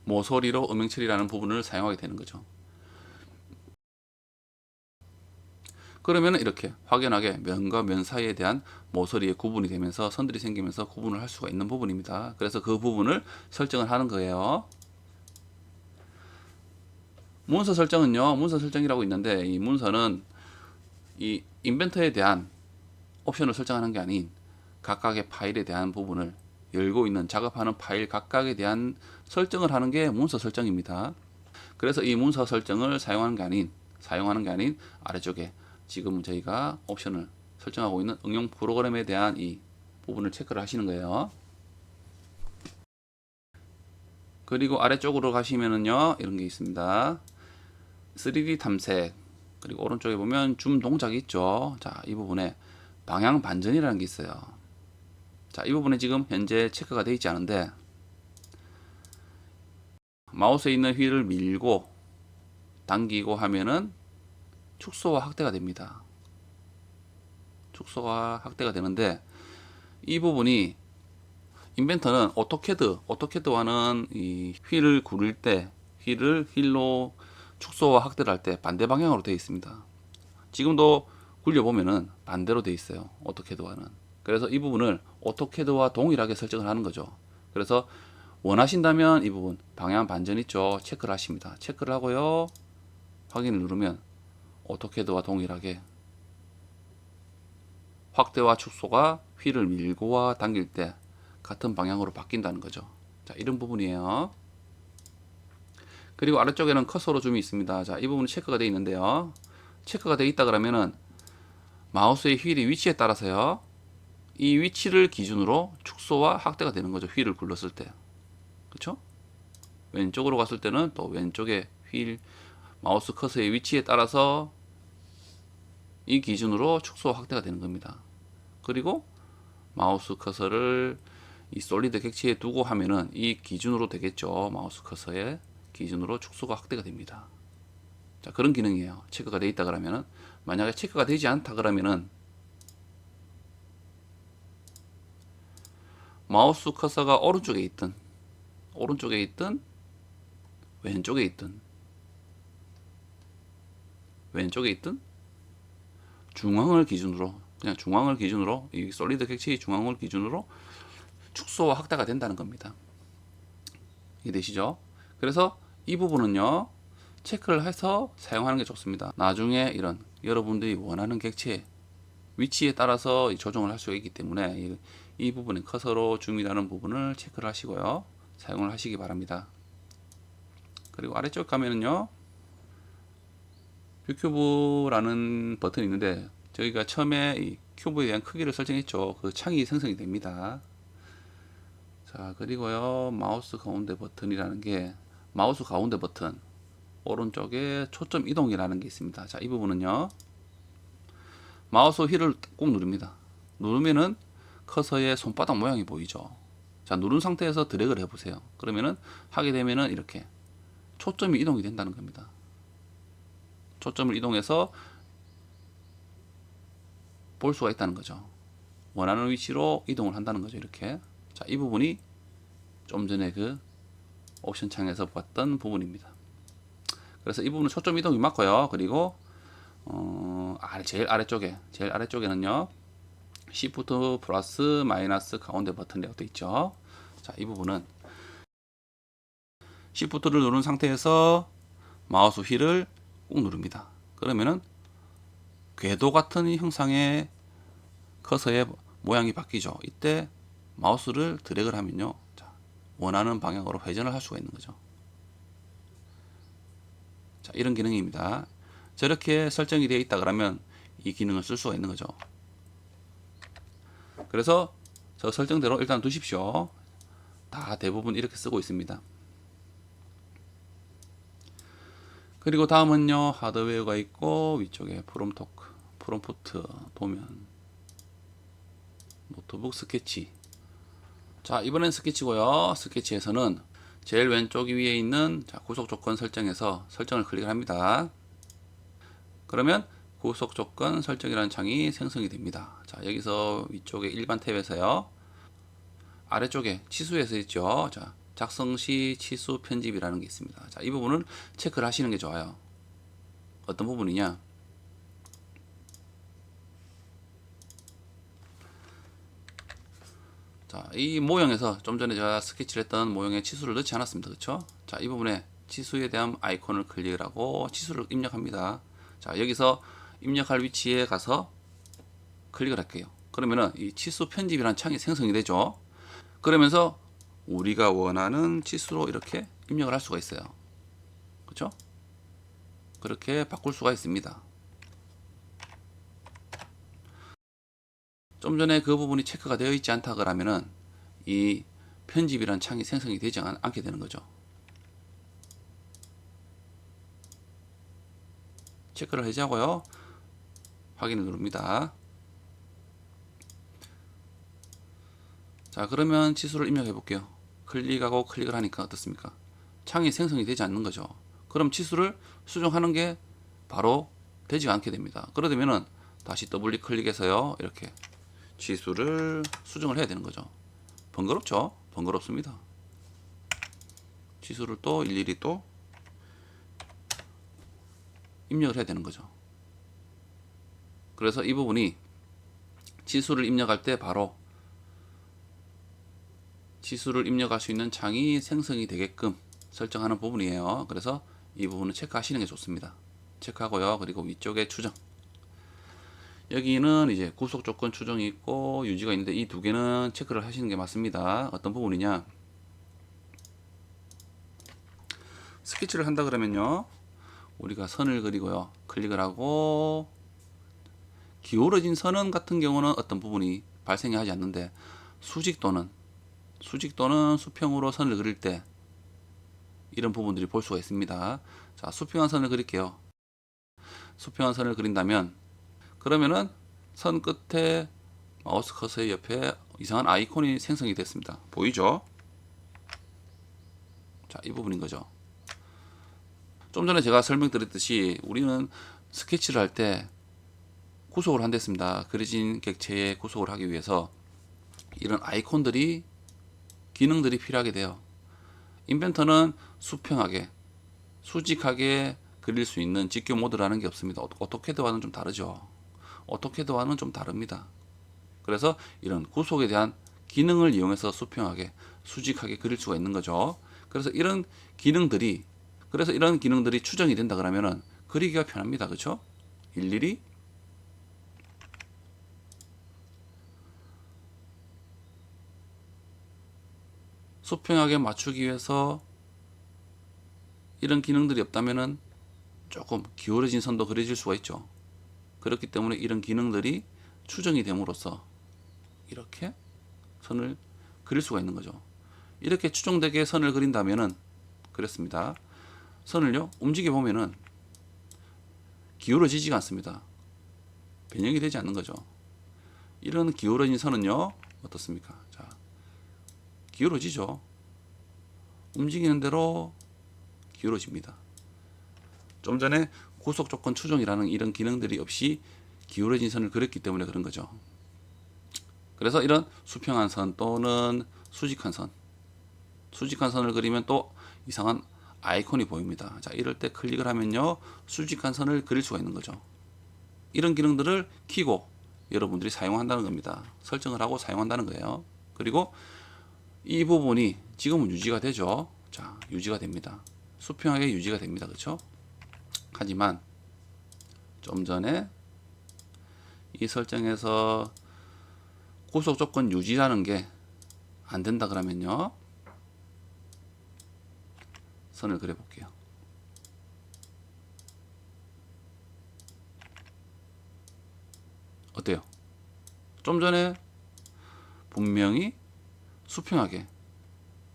모서리로 음영 처리라는 부분을 사용하게 되는 거죠. 그러면 이렇게 확연하게 면과 면 사이에 대한 모서리의 구분이 되면서 선들이 생기면서 구분을 할 수가 있는 부분입니다. 그래서 그 부분을 설정을 하는 거예요. 문서 설정은요, 문서 설정이라고 있는데 이 문서는 이 인벤터에 대한 옵션을 설정하는 게 아닌 각각의 파일에 대한 부분을 열고 있는 작업하는 파일 각각에 대한 설정을 하는 게 문서 설정입니다. 그래서 이 문서 설정을 사용하는 게 아닌 아래쪽에 지금 저희가 옵션을 설정하고 있는 응용 프로그램에 대한 이 부분을 체크를 하시는 거예요. 그리고 아래쪽으로 가시면은요, 이런 게 있습니다. 3D 탐색, 그리고 오른쪽에 보면 줌 동작이 있죠. 자, 이 부분에 방향 반전이라는 게 있어요. 자, 이 부분에 지금 현재 체크가 되어 있지 않은데 마우스에 있는 휠을 밀고 당기고 하면은 축소와 확대가 됩니다. 축소가 확대가 되는데 이 부분이 인벤터는 오토캐드와는 이 휠을 구릴 때 휠로 축소와 확대를 할 때 반대 방향으로 되어 있습니다. 지금도 굴려보면은 반대로 되어 있어요. 오토캐드와는. 그래서 이 부분을 오토캐드와 동일하게 설정을 하는 거죠. 그래서 원하신다면 이 부분 방향 반전 있죠. 체크를 하십니다. 체크를 하고요. 확인을 누르면 오토캐드와 동일하게 확대와 축소가 휠을 밀고와 당길 때 같은 방향으로 바뀐다는 거죠. 자, 이런 부분이에요. 그리고 아래쪽에는 커서로 줌이 있습니다. 자, 이 부분은 체크가 되어 있는데요. 체크가 되어 있다 그러면은 마우스의 휠의 위치에 따라서요. 이 위치를 기준으로 축소와 확대가 되는 거죠. 휠을 굴렀을 때. 그렇죠? 왼쪽으로 갔을 때는 또 왼쪽의 휠 마우스 커서의 위치에 따라서 이 기준으로 축소 확대가 되는 겁니다. 그리고 마우스 커서를 이 솔리드 객체에 두고 하면은 이 기준으로 되겠죠. 마우스 커서의 기준으로 축소가 확대가 됩니다. 자, 그런 기능이에요. 체크가 되어 있다 그러면은 만약에 체크가 되지 않다 그러면은 마우스 커서가 오른쪽에 있든 왼쪽에 있든 중앙을 기준으로 이 솔리드 객체의 중앙을 기준으로 축소와 확대가 된다는 겁니다. 이해되시죠? 그래서 이 부분은요 체크를 해서 사용하는 게 좋습니다. 나중에 이런 여러분들이 원하는 객체 위치에 따라서 조정을 할 수가 있기 때문에 이 부분의 커서로 줌이라는 부분을 체크를 하시고요 사용을 하시기 바랍니다. 그리고 아래쪽 가면은요 뷰큐브라는 버튼이 있는데 저희가 처음에 이 큐브에 대한 크기를 설정했죠. 그 창이 생성이 됩니다. 자, 그리고요 마우스 가운데 버튼이라는 게 마우스 가운데 버튼 오른쪽에 초점 이동이라는 게 있습니다. 자, 이 부분은요 마우스 휠을 꾹 누릅니다. 누르면은 커서의 손바닥 모양이 보이죠. 자, 누른 상태에서 드래그를 해보세요. 그러면은 하게 되면은 이렇게 초점이 이동이 된다는 겁니다. 초점을 이동해서 볼 수가 있다는 거죠. 원하는 위치로 이동을 한다는 거죠. 이렇게. 자, 이 부분이 좀 전에 그 옵션 창에서 봤던 부분입니다. 그래서 이 부분은 초점 이동이 맞고요. 그리고 제일 아래쪽에는요. Shift 플러스 마이너스 가운데 버튼이라고 되어 있죠. 자, 이 부분은 Shift를 누른 상태에서 마우스 휠을 꾹 누릅니다. 그러면은 궤도 같은 형상의 커서의 모양이 바뀌죠. 이때 마우스를 드래그를 하면요. 자, 원하는 방향으로 회전을 할 수가 있는 거죠. 자, 이런 기능입니다. 저렇게 설정이 되어 있다 그러면 이 기능을 쓸 수가 있는 거죠. 그래서 저 설정대로 일단 두십시오. 다 대부분 이렇게 쓰고 있습니다. 그리고 다음은요 하드웨어가 있고 위쪽에 프롬프트 도면 노트북 스케치. 자, 이번엔 스케치고요. 스케치에서는 제일 왼쪽 위에 있는 구속 조건 설정에서 설정을 클릭을 합니다. 그러면 구속 조건 설정이라는 창이 생성이 됩니다. 자, 여기서 위쪽에 일반 탭에서요. 아래쪽에 치수에서 있죠. 자, 작성 시 치수 편집이라는 게 있습니다. 자, 이 부분을 체크를 하시는 게 좋아요. 어떤 부분이냐? 자, 이 모형에서 좀 전에 제가 스케치를 했던 모형에 치수를 넣지 않았습니다. 그렇죠? 자, 이 부분에 치수에 대한 아이콘을 클릭을 하고 치수를 입력합니다. 자, 여기서 입력할 위치에 가서 클릭을 할게요. 그러면은 이 치수 편집이라는 창이 생성이 되죠. 그러면서 우리가 원하는 치수로 이렇게 입력을 할 수가 있어요. 그렇죠? 그렇게 바꿀 수가 있습니다. 좀 전에 그 부분이 체크가 되어 있지 않다 그러면은 이 편집이란 창이 생성이 되지 않게 되는 거죠. 체크를 해제하고요. 확인을 누릅니다. 자, 그러면 치수를 입력해 볼게요. 클릭하고 클릭을 하니까 어떻습니까? 창이 생성이 되지 않는 거죠. 그럼 치수를 수정하는 게 바로 되지 않게 됩니다. 그러려면은 다시 더블 클릭해서요, 이렇게 치수를 수정을 해야 되는 거죠. 번거롭죠? 번거롭습니다. 치수를 또 일일이 또 입력을 해야 되는 거죠. 그래서 이 부분이 치수를 입력할 때 바로 치수를 입력할 수 있는 창이 생성이 되게끔 설정하는 부분이에요. 그래서 이 부분은 체크하시는 게 좋습니다. 체크하고요. 그리고 위쪽에 추정. 여기는 이제 구속 조건 추정이 있고 유지가 있는데 이 두 개는 체크를 하시는 게 맞습니다. 어떤 부분이냐? 스케치를 한다 그러면요. 우리가 선을 그리고요. 클릭을 하고 기울어진 선은 같은 경우는 어떤 부분이 발생이 하지 않는데 수직 또는 수평으로 선을 그릴 때 이런 부분들이 볼 수가 있습니다. 자, 수평한 선을 그릴게요. 수평한 선을 그린다면 그러면은 선 끝에 마우스 커서의 옆에 이상한 아이콘이 생성이 됐습니다. 보이죠? 자, 이 부분인 거죠. 좀 전에 제가 설명드렸듯이 우리는 스케치를 할 때 구속을 한댔습니다. 그려진 객체의 구속을 하기 위해서 이런 아이콘들이 기능들이 필요하게 돼요. 인벤터는 수평하게 수직하게 그릴 수 있는 직교 모드라는 게 없습니다. 오토캐드와는 좀 다르죠. 오토캐드와는 좀 다릅니다. 그래서 이런 구속에 대한 기능을 이용해서 수평하게 수직하게 그릴 수가 있는 거죠. 그래서 이런 기능들이 추정이 된다 그러면은 그리기가 편합니다. 그렇죠? 일일이 수평하게 맞추기 위해서 이런 기능들이 없다면은 조금 기울어진 선도 그려질 수가 있죠. 그렇기 때문에 이런 기능들이 추정이 됨으로써 이렇게 선을 그릴 수가 있는 거죠. 이렇게 추정되게 선을 그린다면은 그렇습니다. 선을요 움직여 보면은 기울어지지가 않습니다. 변형이 되지 않는 거죠. 이런 기울어진 선은요 어떻습니까? 자, 기울어지죠. 움직이는 대로 기울어집니다. 좀 전에 구속 조건 추정이라는 이런 기능들이 없이 기울어진 선을 그렸기 때문에 그런 거죠. 그래서 이런 수평한 선 또는 수직한 선을 그리면 또 이상한 아이콘이 보입니다. 자, 이럴 때 클릭을 하면요 수직한 선을 그릴 수가 있는 거죠. 이런 기능들을 키고 여러분들이 사용한다는 겁니다. 설정을 하고 사용한다는 거예요. 그리고 이 부분이 지금은 유지가 되죠. 자, 유지가 됩니다. 수평하게 유지가 됩니다. 그렇죠? 하지만 좀 전에 이 설정에서 구속 조건 유지라는 게 안 된다 그러면요 선을 그려 볼게요. 어때요? 좀 전에 분명히 수평하게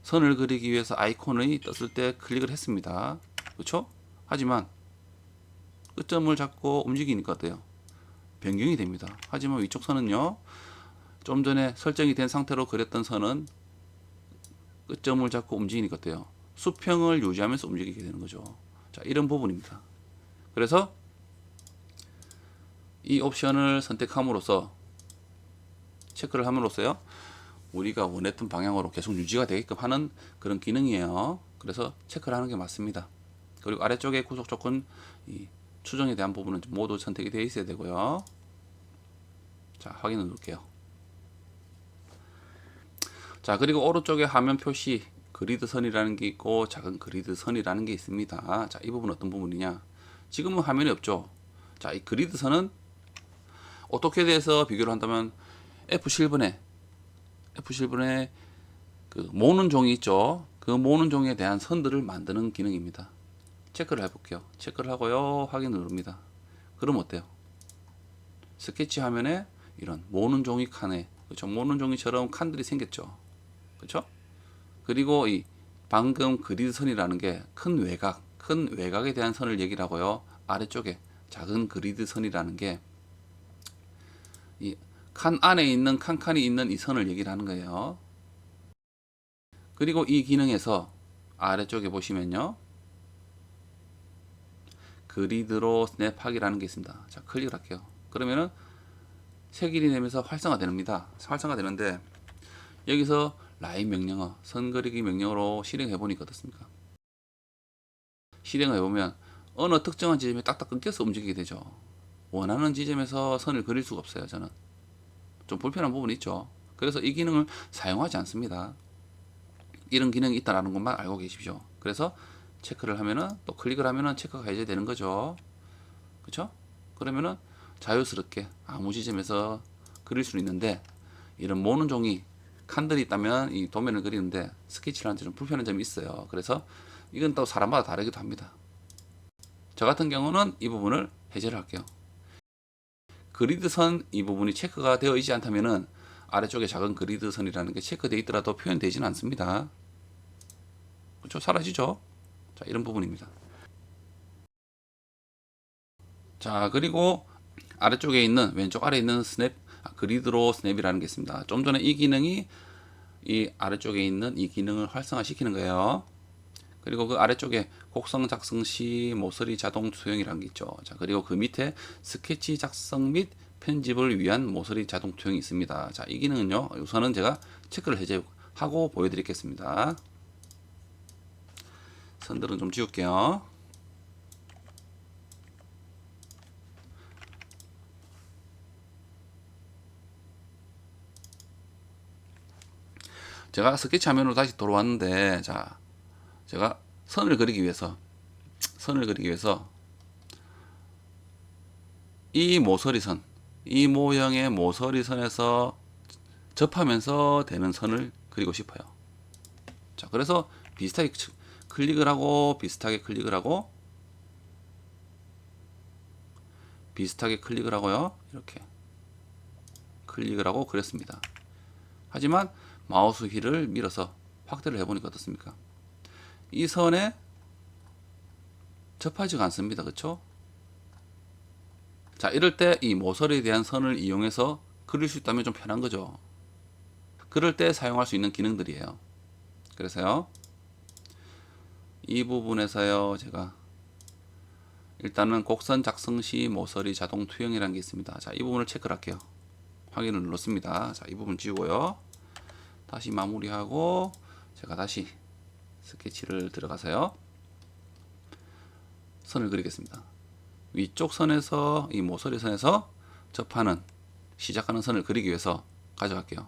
선을 그리기 위해서 아이콘이 떴을 때 클릭을 했습니다. 그렇죠? 하지만 끝점을 잡고 움직이니까 어때요? 변경이 됩니다. 하지만 위쪽 선은요 좀 전에 설정이 된 상태로 그렸던 선은 끝점을 잡고 움직이니까 어때요? 수평을 유지하면서 움직이게 되는 거죠. 자, 이런 부분입니다. 그래서 이 옵션을 선택함으로써 체크를 함으로써요 우리가 원했던 방향으로 계속 유지가 되게끔 하는 그런 기능이에요. 그래서 체크를 하는 게 맞습니다. 그리고 아래쪽에 구속 조건 이 추정에 대한 부분은 모두 선택이 되어 있어야 되고요. 자, 확인을 누를게요. 자, 그리고 오른쪽에 화면 표시 그리드 선이라는 게 있고 작은 그리드 선이라는 게 있습니다. 자, 이 부분은 어떤 부분이냐? 지금은 화면이 없죠. 자, 이 그리드 선은 오토캐드에서 비교를 한다면 F7번에 그 모는 종이 있죠. 그 모는 종에 대한 선들을 만드는 기능입니다. 체크를 해볼게요. 체크를 하고요. 확인을 누릅니다. 그럼 어때요? 스케치 화면에 이런 모는 종이 칸에 그렇죠? 모는 종이처럼 칸들이 생겼죠. 그렇죠? 그리고 이 방금 그리드 선이라는 게 큰 외곽에 대한 선을 얘기를 하고요. 아래쪽에 작은 그리드 선이라는 게 이 칸 안에 있는 칸칸이 있는 이 선을 얘기를 하는 거예요. 그리고 이 기능에서 아래쪽에 보시면요, 그리드로 스냅하기라는 게 있습니다. 자, 클릭을 할게요. 그러면은 색일이 되면서 활성화됩니다. 활성화되는데 여기서 라인 명령어, 선 그리기 명령어로 실행해 보니까 어떻습니까? 실행해 보면 어느 특정한 지점에 딱딱 끊겨서 움직이게 되죠. 원하는 지점에서 선을 그릴 수가 없어요. 저는 좀 불편한 부분이 있죠. 그래서 이 기능을 사용하지 않습니다. 이런 기능이 있다는 것만 알고 계십시오. 그래서 체크를 하면은, 또 클릭을 하면은 체크가 해제되는 거죠. 그렇죠? 그러면은 자유스럽게 아무 지점에서 그릴 수 있는데, 이런 모는 종이 칸들이 있다면 이 도면을 그리는데 스케치를 하는데 좀 불편한 점이 있어요. 그래서 이건 또 사람마다 다르기도 합니다. 저 같은 경우는 이 부분을 해제를 할게요. 그리드 선 이 부분이 체크가 되어 있지 않다면은 아래쪽에 작은 그리드 선이라는 게 체크되어 있더라도 표현되지는 않습니다. 그렇죠? 사라지죠? 자, 이런 부분입니다. 자, 그리고 아래쪽에 있는, 왼쪽 아래에 있는 그리드로 스냅이라는 게 있습니다. 좀 전에 이 기능이 이 아래쪽에 있는 이 기능을 활성화시키는 거예요. 그리고 그 아래쪽에 곡선 작성 시 모서리 자동 투영이라는 게 있죠. 자, 그리고 그 밑에 스케치 작성 및 편집을 위한 모서리 자동 투영이 있습니다. 자, 이 기능은요, 우선은 제가 체크를 해제하고 보여드리겠습니다. 선들은 좀 지울게요. 제가 스케치 화면으로 다시 돌아왔는데, 자, 제가 선을 그리기 위해서 이 모서리선, 이 모형의 모서리선에서 접하면서 되는 선을 그리고 싶어요. 자, 그래서 비슷하게 클릭을 하고 비슷하게 클릭을 하고 비슷하게 클릭을 하고요. 이렇게 클릭을 하고 그렸습니다. 하지만 마우스 휠을 밀어서 확대를 해보니까 어떻습니까? 이 선에 접하지가 않습니다. 그렇죠? 자, 이럴 때 이 모서리에 대한 선을 이용해서 그릴 수 있다면 좀 편한 거죠. 그럴 때 사용할 수 있는 기능들이에요. 그래서요, 이 부분에서요, 제가 일단은 곡선 작성 시 모서리 자동 투영이라는 게 있습니다. 자, 이 부분을 체크를 할게요. 확인을 눌렀습니다. 자, 이 부분 지우고요. 다시 마무리하고 제가 다시 스케치를 들어가서요, 선을 그리겠습니다. 위쪽 선에서 이 모서리 선에서 접하는, 시작하는 선을 그리기 위해서 가져갈게요.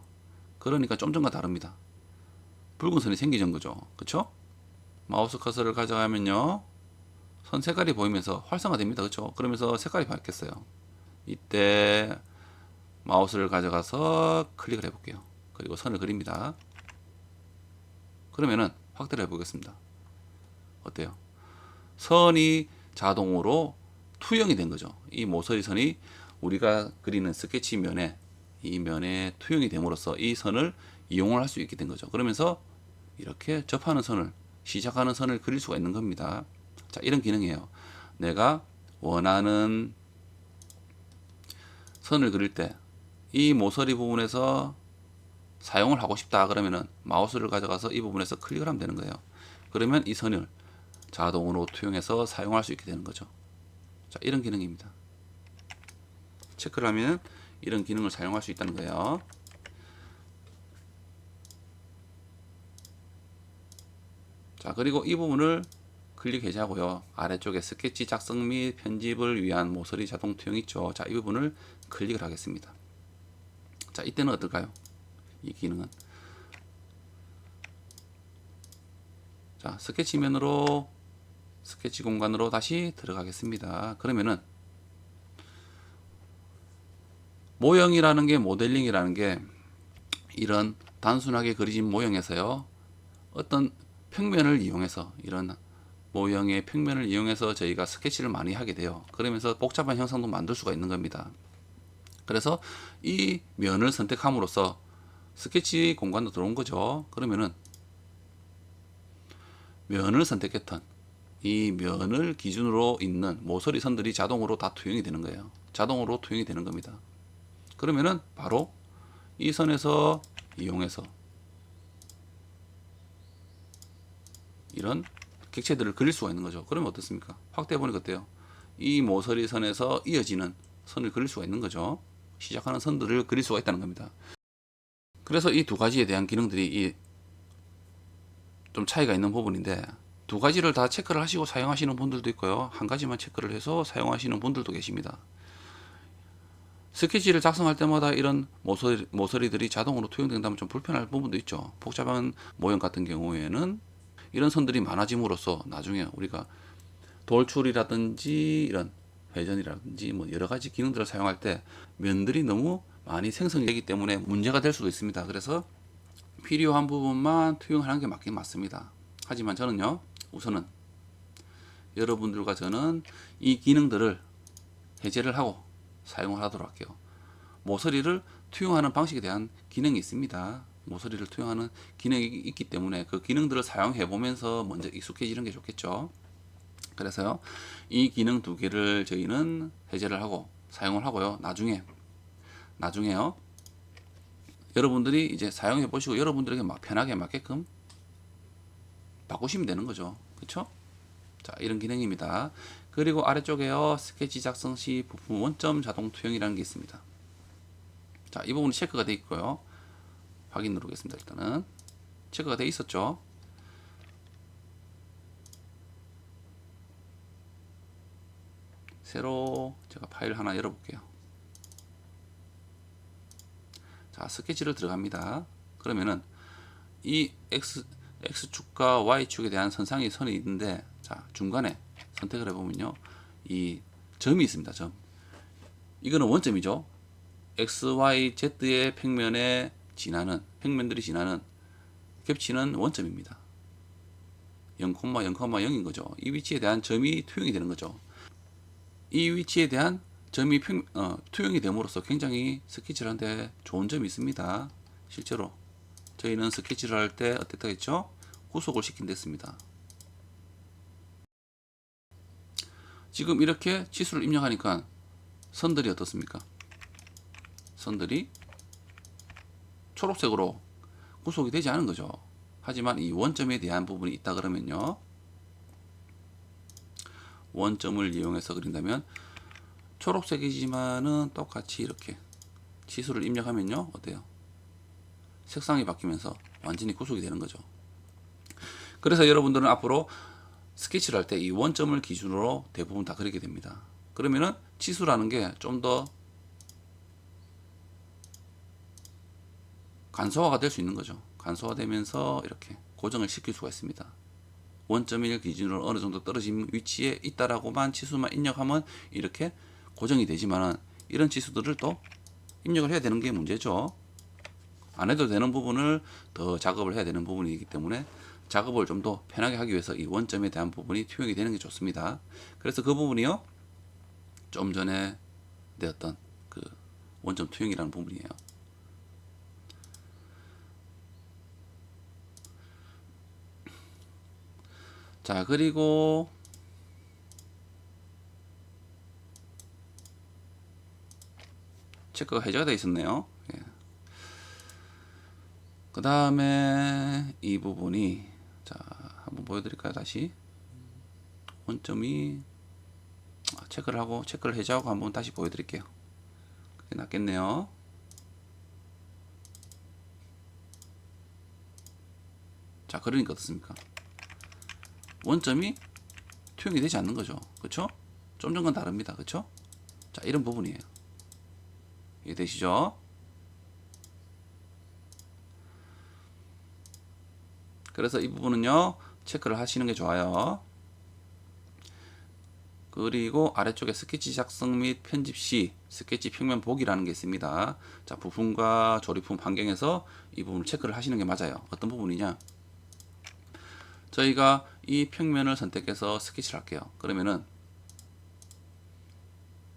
그러니까 좀 전과 다릅니다. 붉은 선이 생기는 거죠. 그쵸? 마우스 커서를 가져가면요, 선 색깔이 보이면서 활성화됩니다. 그쵸? 그러면서 색깔이 바뀌었어요. 이때 마우스를 가져가서 클릭을 해볼게요. 그리고 선을 그립니다. 그러면은 확대를 해보겠습니다. 어때요? 선이 자동으로 투영이 된 거죠. 이 모서리 선이 우리가 그리는 스케치 면에, 이 면에 투영이 됨으로써 이 선을 이용을 할 수 있게 된 거죠. 그러면서 이렇게 접하는 선을, 시작하는 선을 그릴 수가 있는 겁니다. 자, 이런 기능이에요. 내가 원하는 선을 그릴 때 이 모서리 부분에서 사용을 하고 싶다 그러면은 마우스를 가져가서 이 부분에서 클릭을 하면 되는 거예요. 그러면 이 선을 자동으로 투영해서 사용할 수 있게 되는 거죠. 자, 이런 기능입니다. 체크를 하면 이런 기능을 사용할 수 있다는 거예요. 자, 그리고 이 부분을 클릭 해제하고요, 아래쪽에 스케치 작성 및 편집을 위한 모서리 자동 투영 있죠. 자, 이 부분을 클릭을 하겠습니다. 자, 이때는 어떨까요? 이 기능은, 자, 스케치면으로, 스케치 공간으로 다시 들어가겠습니다. 그러면은 모형이라는 게, 모델링이라는 게 이런 단순하게 그려진 모형에서요, 어떤 평면을 이용해서, 이런 모형의 평면을 이용해서 저희가 스케치를 많이 하게 돼요. 그러면서 복잡한 형상도 만들 수가 있는 겁니다. 그래서 이 면을 선택함으로써 스케치 공간도 들어온 거죠. 그러면은 면을 선택했던 이 면을 기준으로 있는 모서리 선들이 자동으로 다 투영이 되는 거예요. 자동으로 투영이 되는 겁니다. 그러면은 바로 이 선에서 이용해서 이런 객체들을 그릴 수가 있는 거죠. 그러면 어떻습니까? 확대해 보니까 어때요? 이 모서리 선에서 이어지는 선을 그릴 수가 있는 거죠. 시작하는 선들을 그릴 수가 있다는 겁니다. 그래서 이 두 가지에 대한 기능들이 좀 차이가 있는 부분인데, 두 가지를 다 체크를 하시고 사용하시는 분들도 있고요. 한 가지만 체크를 해서 사용하시는 분들도 계십니다. 스케치를 작성할 때마다 이런 모서리들이 자동으로 투영된다면 좀 불편할 부분도 있죠. 복잡한 모형 같은 경우에는 이런 선들이 많아짐으로써 나중에 우리가 돌출이라든지 이런 회전이라든지 뭐 여러 가지 기능들을 사용할 때 면들이 너무 많이 생성되기 때문에 문제가 될 수도 있습니다. 그래서 필요한 부분만 투영하는 게 맞긴 맞습니다. 하지만 저는요, 우선은 여러분들과 저는 이 기능들을 해제를 하고 사용을 하도록 할게요. 모서리를 투영하는 방식에 대한 기능이 있습니다. 모서리를 투영하는 기능이 있기 때문에 그 기능들을 사용해 보면서 먼저 익숙해지는 게 좋겠죠. 그래서요, 이 기능 두 개를 저희는 해제를 하고 사용을 하고요. 나중에요, 여러분들이 이제 사용해 보시고 여러분들에게 편하게 맞게끔 바꾸시면 되는 거죠. 그렇죠? 자, 이런 기능입니다. 그리고 아래쪽에요, 스케치 작성 시 부품 원점 자동 투영이라는 게 있습니다. 자, 이 부분이 체크가 되어 있고요. 확인 누르겠습니다. 일단은 체크가 되어 있었죠. 새로 제가 파일 하나 열어볼게요. 자, 스케치를 들어갑니다. 그러면은 이 X축과 Y축에 대한 선상의 선이 있는데, 자, 중간에 선택을 해보면요, 이 점이 있습니다. 점. 이거는 원점이죠. X, Y, Z의 평면들이 지나는 겹치는 원점입니다. 0,0,0인 거죠. 이 위치에 대한 점이 투영이 되는 거죠. 이 위치에 대한 점이 투영이 됨으로써 굉장히 스케치를 하는데 좋은 점이 있습니다. 실제로 저희는 스케치를 할 때 어땠다 했죠? 구속을 시킨댔습니다. 지금 이렇게 치수를 입력하니까 선들이 어떻습니까? 선들이 초록색으로 구속이 되지 않은 거죠. 하지만 이 원점에 대한 부분이 있다 그러면요, 원점을 이용해서 그린다면 초록색이지만은 똑같이 이렇게 치수를 입력하면요, 어때요? 색상이 바뀌면서 완전히 구속이 되는 거죠. 그래서 여러분들은 앞으로 스케치를 할 때 이 원점을 기준으로 대부분 다 그리게 됩니다. 그러면은 치수라는 게 좀 더 간소화가 될 수 있는 거죠. 간소화되면서 이렇게 고정을 시킬 수가 있습니다. 원점을 기준으로 어느 정도 떨어진 위치에 있다라고만 치수만 입력하면 이렇게 고정이 되지만, 이런 치수들을 또 입력을 해야 되는 게 문제죠. 안 해도 되는 부분을 더 작업을 해야 되는 부분이기 때문에 작업을 좀 더 편하게 하기 위해서 이 원점에 대한 부분이 투영이 되는 게 좋습니다. 그래서 그 부분이요, 좀 전에 내었던 그 원점 투영이라는 부분이에요. 자, 그리고 체크가 해제가 되어 있었네요. 예. 그 다음에 이 부분이, 자, 한번 보여드릴까요? 다시 원점이 체크를 해제하고 한번 다시 보여드릴게요. 그게 낫겠네요. 자, 그러니까 어떻습니까? 원점이 투영이 되지 않는 거죠. 그렇죠? 좀 전과는 다릅니다. 그렇죠? 자, 이런 부분이에요. 이해되시죠? 그래서 이 부분은요, 체크를 하시는 게 좋아요. 그리고 아래쪽에 스케치 작성 및 편집 시 스케치 평면 보기라는 게 있습니다. 자, 부품과 조립품 환경에서 이 부분을 체크를 하시는 게 맞아요. 어떤 부분이냐? 저희가 이 평면을 선택해서 스케치를 할게요. 그러면은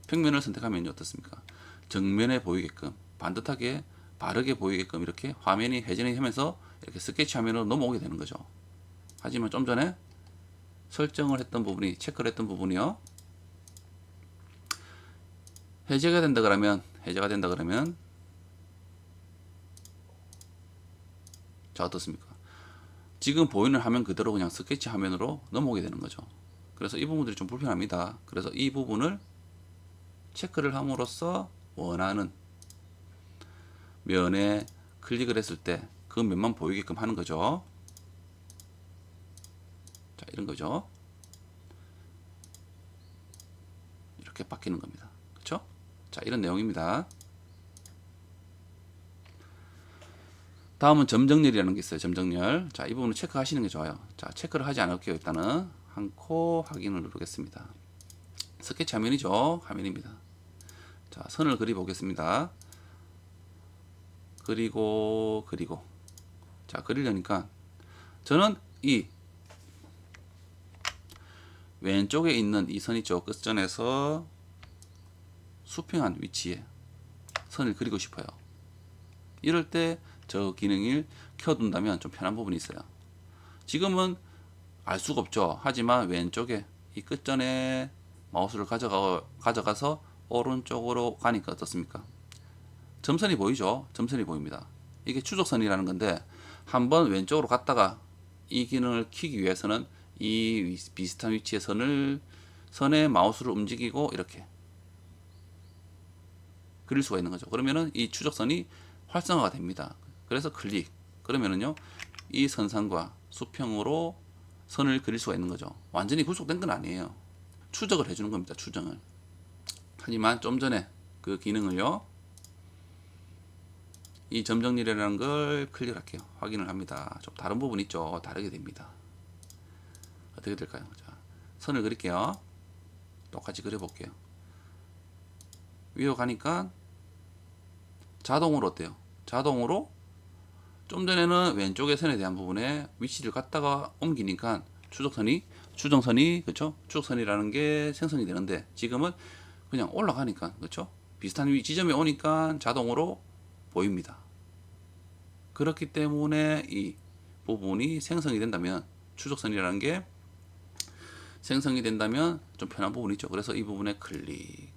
평면을 선택하면 어떻습니까? 정면에 보이게끔, 반듯하게 바르게 보이게끔 이렇게 화면이 회전이 하면서 이렇게 스케치 화면으로 넘어오게 되는 거죠. 하지만 좀 전에 설정을 했던 부분이, 체크를 했던 부분이요, 해제가 된다 그러면 자, 어떻습니까? 지금 보이는 화면 그대로 그냥 스케치 화면으로 넘어오게 되는 거죠. 그래서 이 부분들이 좀 불편합니다. 그래서 이 부분을 체크를 함으로써 원하는 면에 클릭을 했을 때 그 면만 보이게끔 하는 거죠. 자, 이런 거죠. 이렇게 바뀌는 겁니다. 그렇죠? 자, 이런 내용입니다. 다음은 점정렬이라는 게 있어요. 점정렬. 자, 이 부분을 체크하시는 게 좋아요. 자, 체크를 하지 않을게요. 일단은 한코 확인을 누르겠습니다. 스케치 화면이죠. 화면입니다. 자, 선을 그려 보겠습니다. 그리고 자, 그리려니까 저는 이 왼쪽에 있는 이 선 있죠. 끝선에서 수평한 위치에 선을 그리고 싶어요. 이럴 때 저 기능을 켜둔다면 좀 편한 부분이 있어요. 지금은 알 수가 없죠. 하지만 왼쪽에 이 끝전에 마우스를 가져가서 오른쪽으로 가니까 어떻습니까? 점선이 보이죠? 점선이 보입니다. 이게 추적선이라는 건데 한번 왼쪽으로 갔다가 이 기능을 켜기 위해서는 이 비슷한 위치의 선에 마우스를 움직이고 이렇게 그릴 수가 있는 거죠. 그러면은 이 추적선이 활성화가 됩니다. 그래서 클릭. 그러면은요, 이 선상과 수평으로 선을 그릴 수가 있는 거죠. 완전히 구속된 건 아니에요. 추적을 해주는 겁니다. 추정을. 하지만 좀 전에 그 기능을요, 이 점정렬이라는 걸 클릭할게요. 확인을 합니다. 좀 다른 부분 있죠. 다르게 됩니다. 어떻게 될까요? 자, 선을 그릴게요. 똑같이 그려볼게요. 위로 가니까 자동으로 어때요? 자동으로 좀 전에는 왼쪽의 선에 대한 부분에 위치를 갖다가 옮기니까 추정선이 그렇죠? 추적선이라는 게 생성이 되는데 지금은 그냥 올라가니까 그렇죠? 비슷한 지점에 오니까 자동으로 보입니다. 그렇기 때문에 이 부분이 생성이 된다면 추적선이라는 게 생성이 된다면 좀 편한 부분이 있죠. 그래서 이 부분에 클릭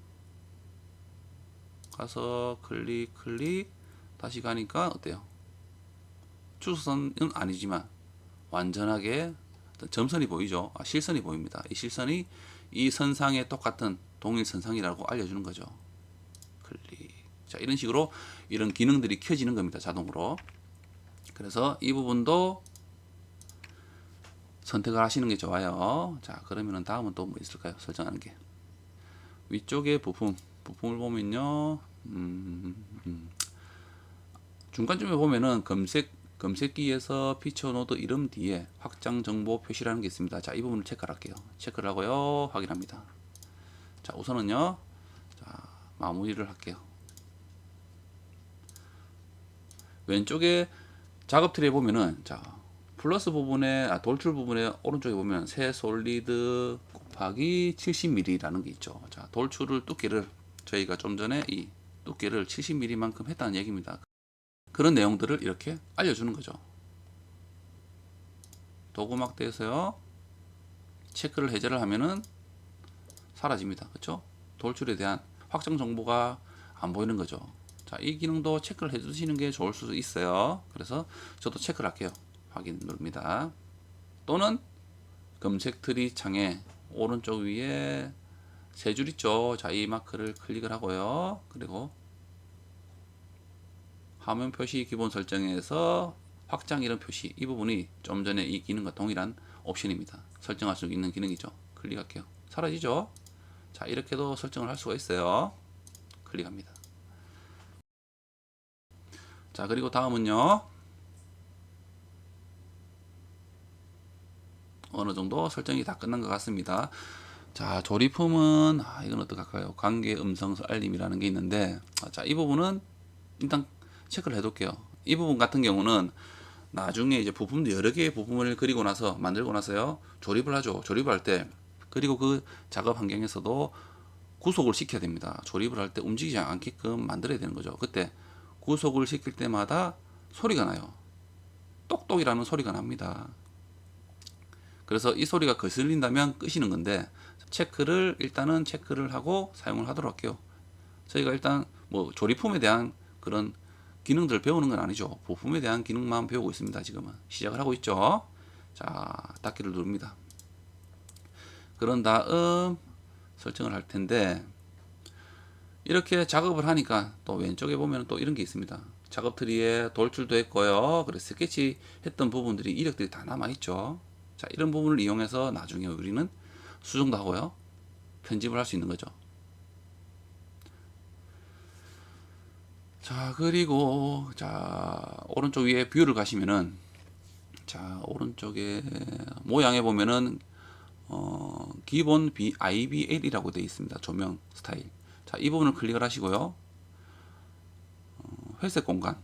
가서 클릭 다시 가니까 어때요? 추적선은 아니지만 완전하게 점선이 보이죠. 실선이 보입니다. 이 실선이 이 선상에 똑같은 동일 선상이라고 알려주는 거죠. 클릭. 자, 이런 식으로 이런 기능들이 켜지는 겁니다. 자동으로. 그래서 이 부분도 선택을 하시는 게 좋아요. 자, 그러면은 다음은 또 뭐 있을까요? 설정하는 게. 위쪽에 부품을 보면요. 중간쯤에 보면은 검색기에서 피처 노드 이름 뒤에 확장 정보 표시라는 게 있습니다. 자, 이 부분을 체크를 할게요. 체크를 하고요. 확인합니다. 자, 우선은요. 자, 마무리를 할게요. 왼쪽에 작업 트리에 보면은 자, 플러스 부분에 돌출 부분에 오른쪽에 보면 새 솔리드 곱하기 70mm라는 게 있죠. 자, 돌출을 두께를 저희가 좀 전에 이 두께를 70mm만큼 했다는 얘기입니다. 그런 내용들을 이렇게 알려주는 거죠. 도구막대에서요, 체크를 해제를 하면은 사라집니다. 그렇죠? 돌출에 대한 확정 정보가 안 보이는 거죠. 자, 이 기능도 체크를 해 주시는 게 좋을 수도 있어요. 그래서 저도 체크를 할게요. 확인 누릅니다. 또는 검색 트리 창에 오른쪽 위에 세 줄 있죠. 자, 이 마크를 클릭을 하고요. 그리고 화면 표시 기본 설정에서 확장 이름 표시 이 부분이 좀 전에 이 기능과 동일한 옵션입니다. 설정할 수 있는 기능이죠. 클릭할게요. 사라지죠. 자, 이렇게도 설정을 할 수가 있어요. 클릭합니다. 자, 그리고 다음은요, 어느 정도 설정이 다 끝난 것 같습니다. 자, 조립품은 이건 어떡할까요? 관계 음성 알림이라는 게 있는데, 자, 이 부분은 일단 체크를 해둘게요. 이 부분 같은 경우는 나중에 이제 부품도 여러 개의 부품을 그리고 나서 만들고 나서요, 조립을 하죠. 조립할 때 그리고 그 작업 환경에서도 구속을 시켜야 됩니다. 조립을 할 때 움직이지 않게끔 만들어야 되는 거죠. 그때 구속을 시킬 때마다 소리가 나요. 똑똑이라는 소리가 납니다. 그래서 이 소리가 거슬린다면 끄시는 건데, 일단은 체크를 하고 사용을 하도록 할게요. 저희가 일단 뭐 조립품에 대한 그런 기능들을 배우는 건 아니죠. 부품에 대한 기능만 배우고 있습니다. 지금은 시작을 하고 있죠. 자, 닫기를 누릅니다. 그런 다음 설정을 할 텐데, 이렇게 작업을 하니까 또 왼쪽에 보면 또 이런 게 있습니다. 작업 트리에 돌출도 했고요. 그래서 스케치 했던 부분들이 이력들이 다 남아 있죠. 자, 이런 부분을 이용해서 나중에 우리는 수정도 하고요. 편집을 할 수 있는 거죠. 자, 그리고 자, 오른쪽 위에 뷰를 가시면은, 자, 오른쪽에 모양에 보면은 기본 IBL이라고 되어 있습니다. 조명 스타일. 자, 이 부분을 클릭을 하시고요. 회색 공간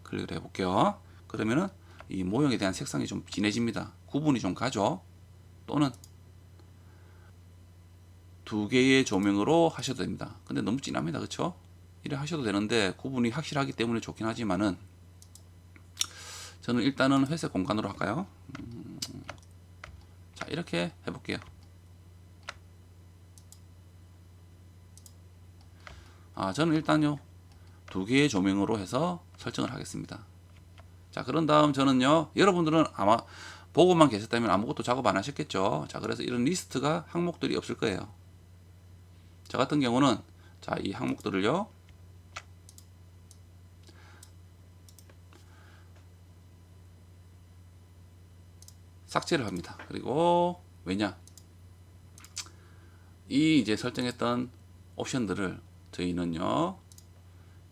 클릭을 해볼게요. 그러면은 이 모형에 대한 색상이 좀 진해집니다. 구분이 좀 가죠. 또는 두 개의 조명으로 하셔도 됩니다. 근데 너무 진합니다. 그쵸? 이래 하셔도 되는데 구분이 확실하기 때문에 좋긴 하지만은, 저는 일단은 회색 공간으로 할까요? 자, 이렇게 해볼게요. 저는 일단요 두 개의 조명으로 해서 설정을 하겠습니다. 자, 그런 다음 저는요, 여러분들은 아마 보고만 계셨다면 아무것도 작업 안 하셨겠죠. 자, 그래서 이런 리스트가 항목들이 없을 거예요. 저 같은 경우는, 자, 이 항목들을요, 삭제를 합니다. 그리고 왜냐, 이 이제 설정했던 옵션들을 저희는요,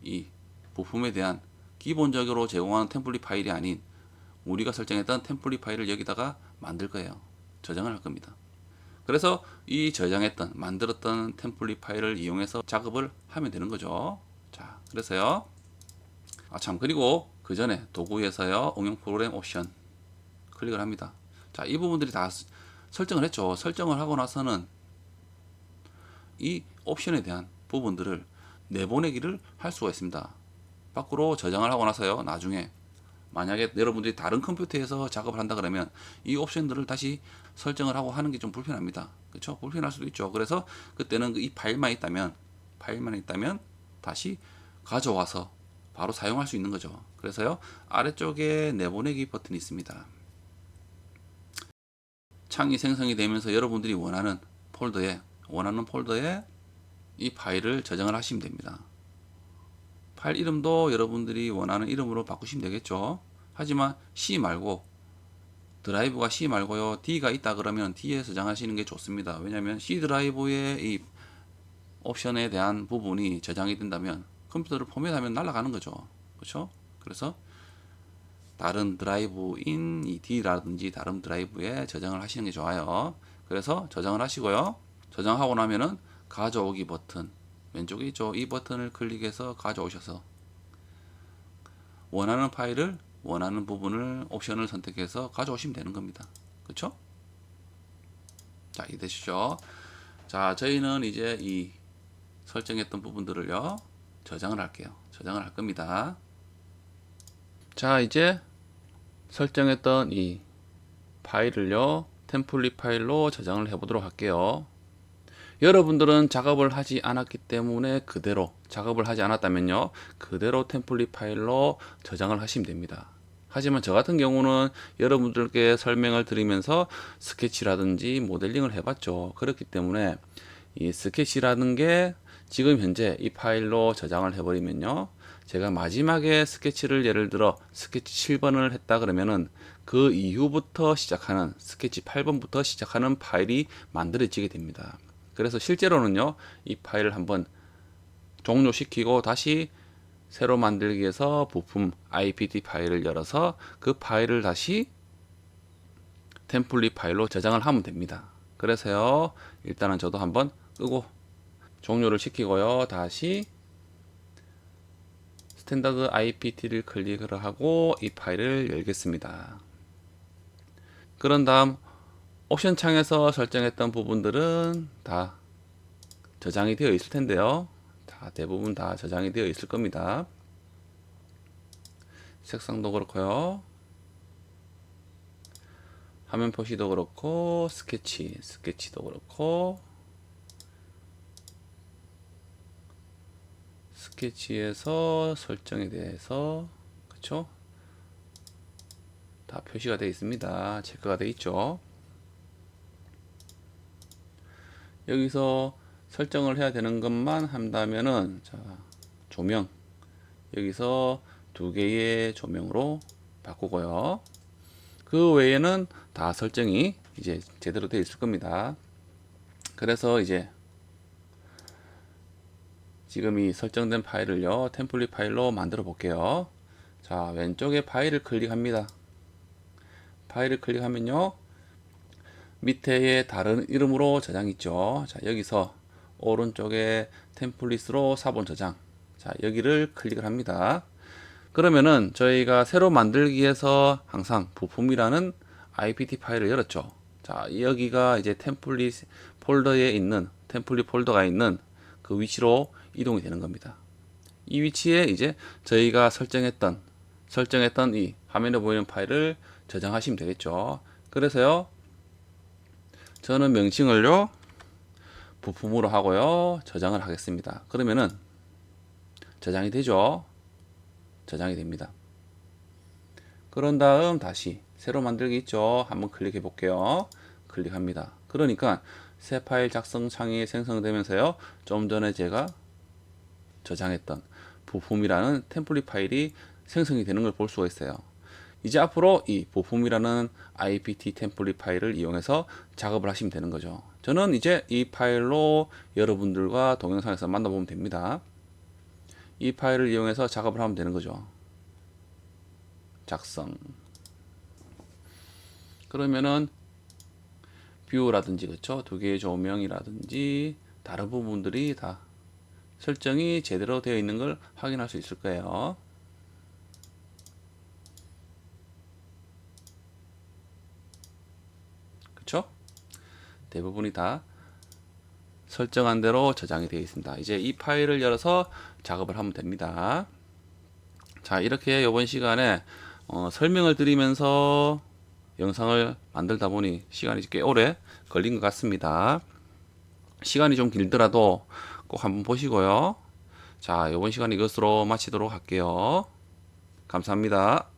이 부품에 대한 기본적으로 제공하는 템플릿 파일이 아닌 우리가 설정했던 템플릿 파일을 여기다가 만들 거예요. 저장을 할 겁니다. 그래서 이 저장했던 만들었던 템플릿 파일을 이용해서 작업을 하면 되는 거죠. 자, 그래서요, 참, 그리고 그 전에 도구에서요, 응용 프로그램 옵션 클릭을 합니다. 자, 이 부분들이 다 설정을 했죠. 설정을 하고 나서는 이 옵션에 대한 부분들을 내보내기를 할 수가 있습니다. 밖으로 저장을 하고 나서요, 나중에 만약에 여러분들이 다른 컴퓨터에서 작업을 한다 그러면 이 옵션들을 다시 설정을 하고 하는 게 좀 불편합니다. 그렇죠? 불편할 수도 있죠. 그래서 그때는 이 파일만 있다면 다시 가져와서 바로 사용할 수 있는 거죠. 그래서요, 아래쪽에 내보내기 버튼이 있습니다. 창이 생성이 되면서 여러분들이 원하는 폴더에 이 파일을 저장을 하시면 됩니다. 파일 이름도 여러분들이 원하는 이름으로 바꾸시면 되겠죠. 하지만 C 말고, 드라이브가 C 말고요, D가 있다 그러면 D에 저장하시는 게 좋습니다. 왜냐하면 C 드라이브의 이 옵션에 대한 부분이 저장이 된다면 컴퓨터를 포맷하면 날아가는 거죠. 그렇죠? 그래서 다른 드라이브인 이 D라든지 다른 드라이브에 저장을 하시는 게 좋아요. 그래서 저장을 하시고요. 저장하고 나면은 가져오기 버튼 왼쪽에 있죠. 이 버튼을 클릭해서 가져오셔서 원하는 파일을 원하는 부분을 옵션을 선택해서 가져오시면 되는 겁니다. 그렇죠? 자, 이해되시죠? 자, 저희는 이제 이 설정했던 부분들을요, 저장을 할게요. 저장을 할 겁니다. 자, 이제 설정했던 이 파일을요, 템플릿 파일로 저장을 해 보도록 할게요. 여러분들은 작업을 하지 않았기 때문에 그대로, 작업을 하지 않았다면요, 그대로 템플릿 파일로 저장을 하시면 됩니다. 하지만 저 같은 경우는 여러분들께 설명을 드리면서 스케치라든지 모델링을 해봤죠. 그렇기 때문에 이 스케치라는 게 지금 현재 이 파일로 저장을 해버리면요, 제가 마지막에 스케치를 예를 들어 스케치 7번을 했다 그러면은 그 이후부터 시작하는 스케치 8번부터 시작하는 파일이 만들어지게 됩니다. 그래서 실제로는요, 이 파일을 한번 종료시키고 다시 새로 만들기 위해서 부품 IPT 파일을 열어서 그 파일을 다시 템플릿 파일로 저장을 하면 됩니다. 그래서요, 일단은 저도 한번 끄고 종료를 시키고요, 다시 스탠다드 IPT를 클릭을 하고 이 파일을 열겠습니다. 그런 다음 옵션 창에서 설정했던 부분들은 다 저장이 되어 있을 텐데요. 다 대부분 다 저장이 되어 있을 겁니다. 색상도 그렇고요. 화면 표시도 그렇고, 스케치도 그렇고, 스케치에서 설정에 대해서, 그쵸? 다 표시가 되어 있습니다. 체크가 되어 있죠. 여기서 설정을 해야 되는 것만 한다면은, 자, 조명. 여기서 두 개의 조명으로 바꾸고요. 그 외에는 다 설정이 이제 제대로 되어 있을 겁니다. 그래서 이제 지금 이 설정된 파일을요, 템플릿 파일로 만들어 볼게요. 자, 왼쪽에 파일을 클릭합니다. 파일을 클릭하면요, 밑에에 다른 이름으로 저장 있죠. 자, 여기서 오른쪽에 템플릿으로 사본 저장. 자, 여기를 클릭을 합니다. 그러면은 저희가 새로 만들기 위해서 항상 부품이라는 IPT 파일을 열었죠. 자, 여기가 이제 템플릿 폴더에 있는, 템플릿 폴더가 있는 그 위치로 이동이 되는 겁니다. 이 위치에 이제 저희가 설정했던 이 화면에 보이는 파일을 저장하시면 되겠죠. 그래서요, 저는 명칭을요, 부품으로 하고요, 저장을 하겠습니다. 그러면은 저장이 되죠. 저장이 됩니다. 그런 다음 다시 새로 만들기 있죠. 한번 클릭해 볼게요. 클릭합니다. 그러니까 새 파일 작성 창이 생성되면서요, 좀 전에 제가 저장했던 부품이라는 템플릿 파일이 생성이 되는 걸 볼 수가 있어요. 이제 앞으로 이 부품이라는 IPT 템플릿 파일을 이용해서 작업을 하시면 되는 거죠. 저는 이제 이 파일로 여러분들과 동영상에서 만나보면 됩니다. 이 파일을 이용해서 작업을 하면 되는 거죠. 작성. 그러면은 뷰라든지, 그쵸? 두 개의 조명이라든지 다른 부분들이 다 설정이 제대로 되어 있는 걸 확인할 수 있을 거예요. 그쵸? 대부분이 다 설정한 대로 저장이 되어 있습니다. 이제 이 파일을 열어서 작업을 하면 됩니다. 자, 이렇게 이번 시간에 설명을 드리면서 영상을 만들다 보니 시간이 꽤 오래 걸린 것 같습니다. 시간이 좀 길더라도 꼭 한번 보시고요. 자, 이번 시간 이것으로 마치도록 할게요. 감사합니다.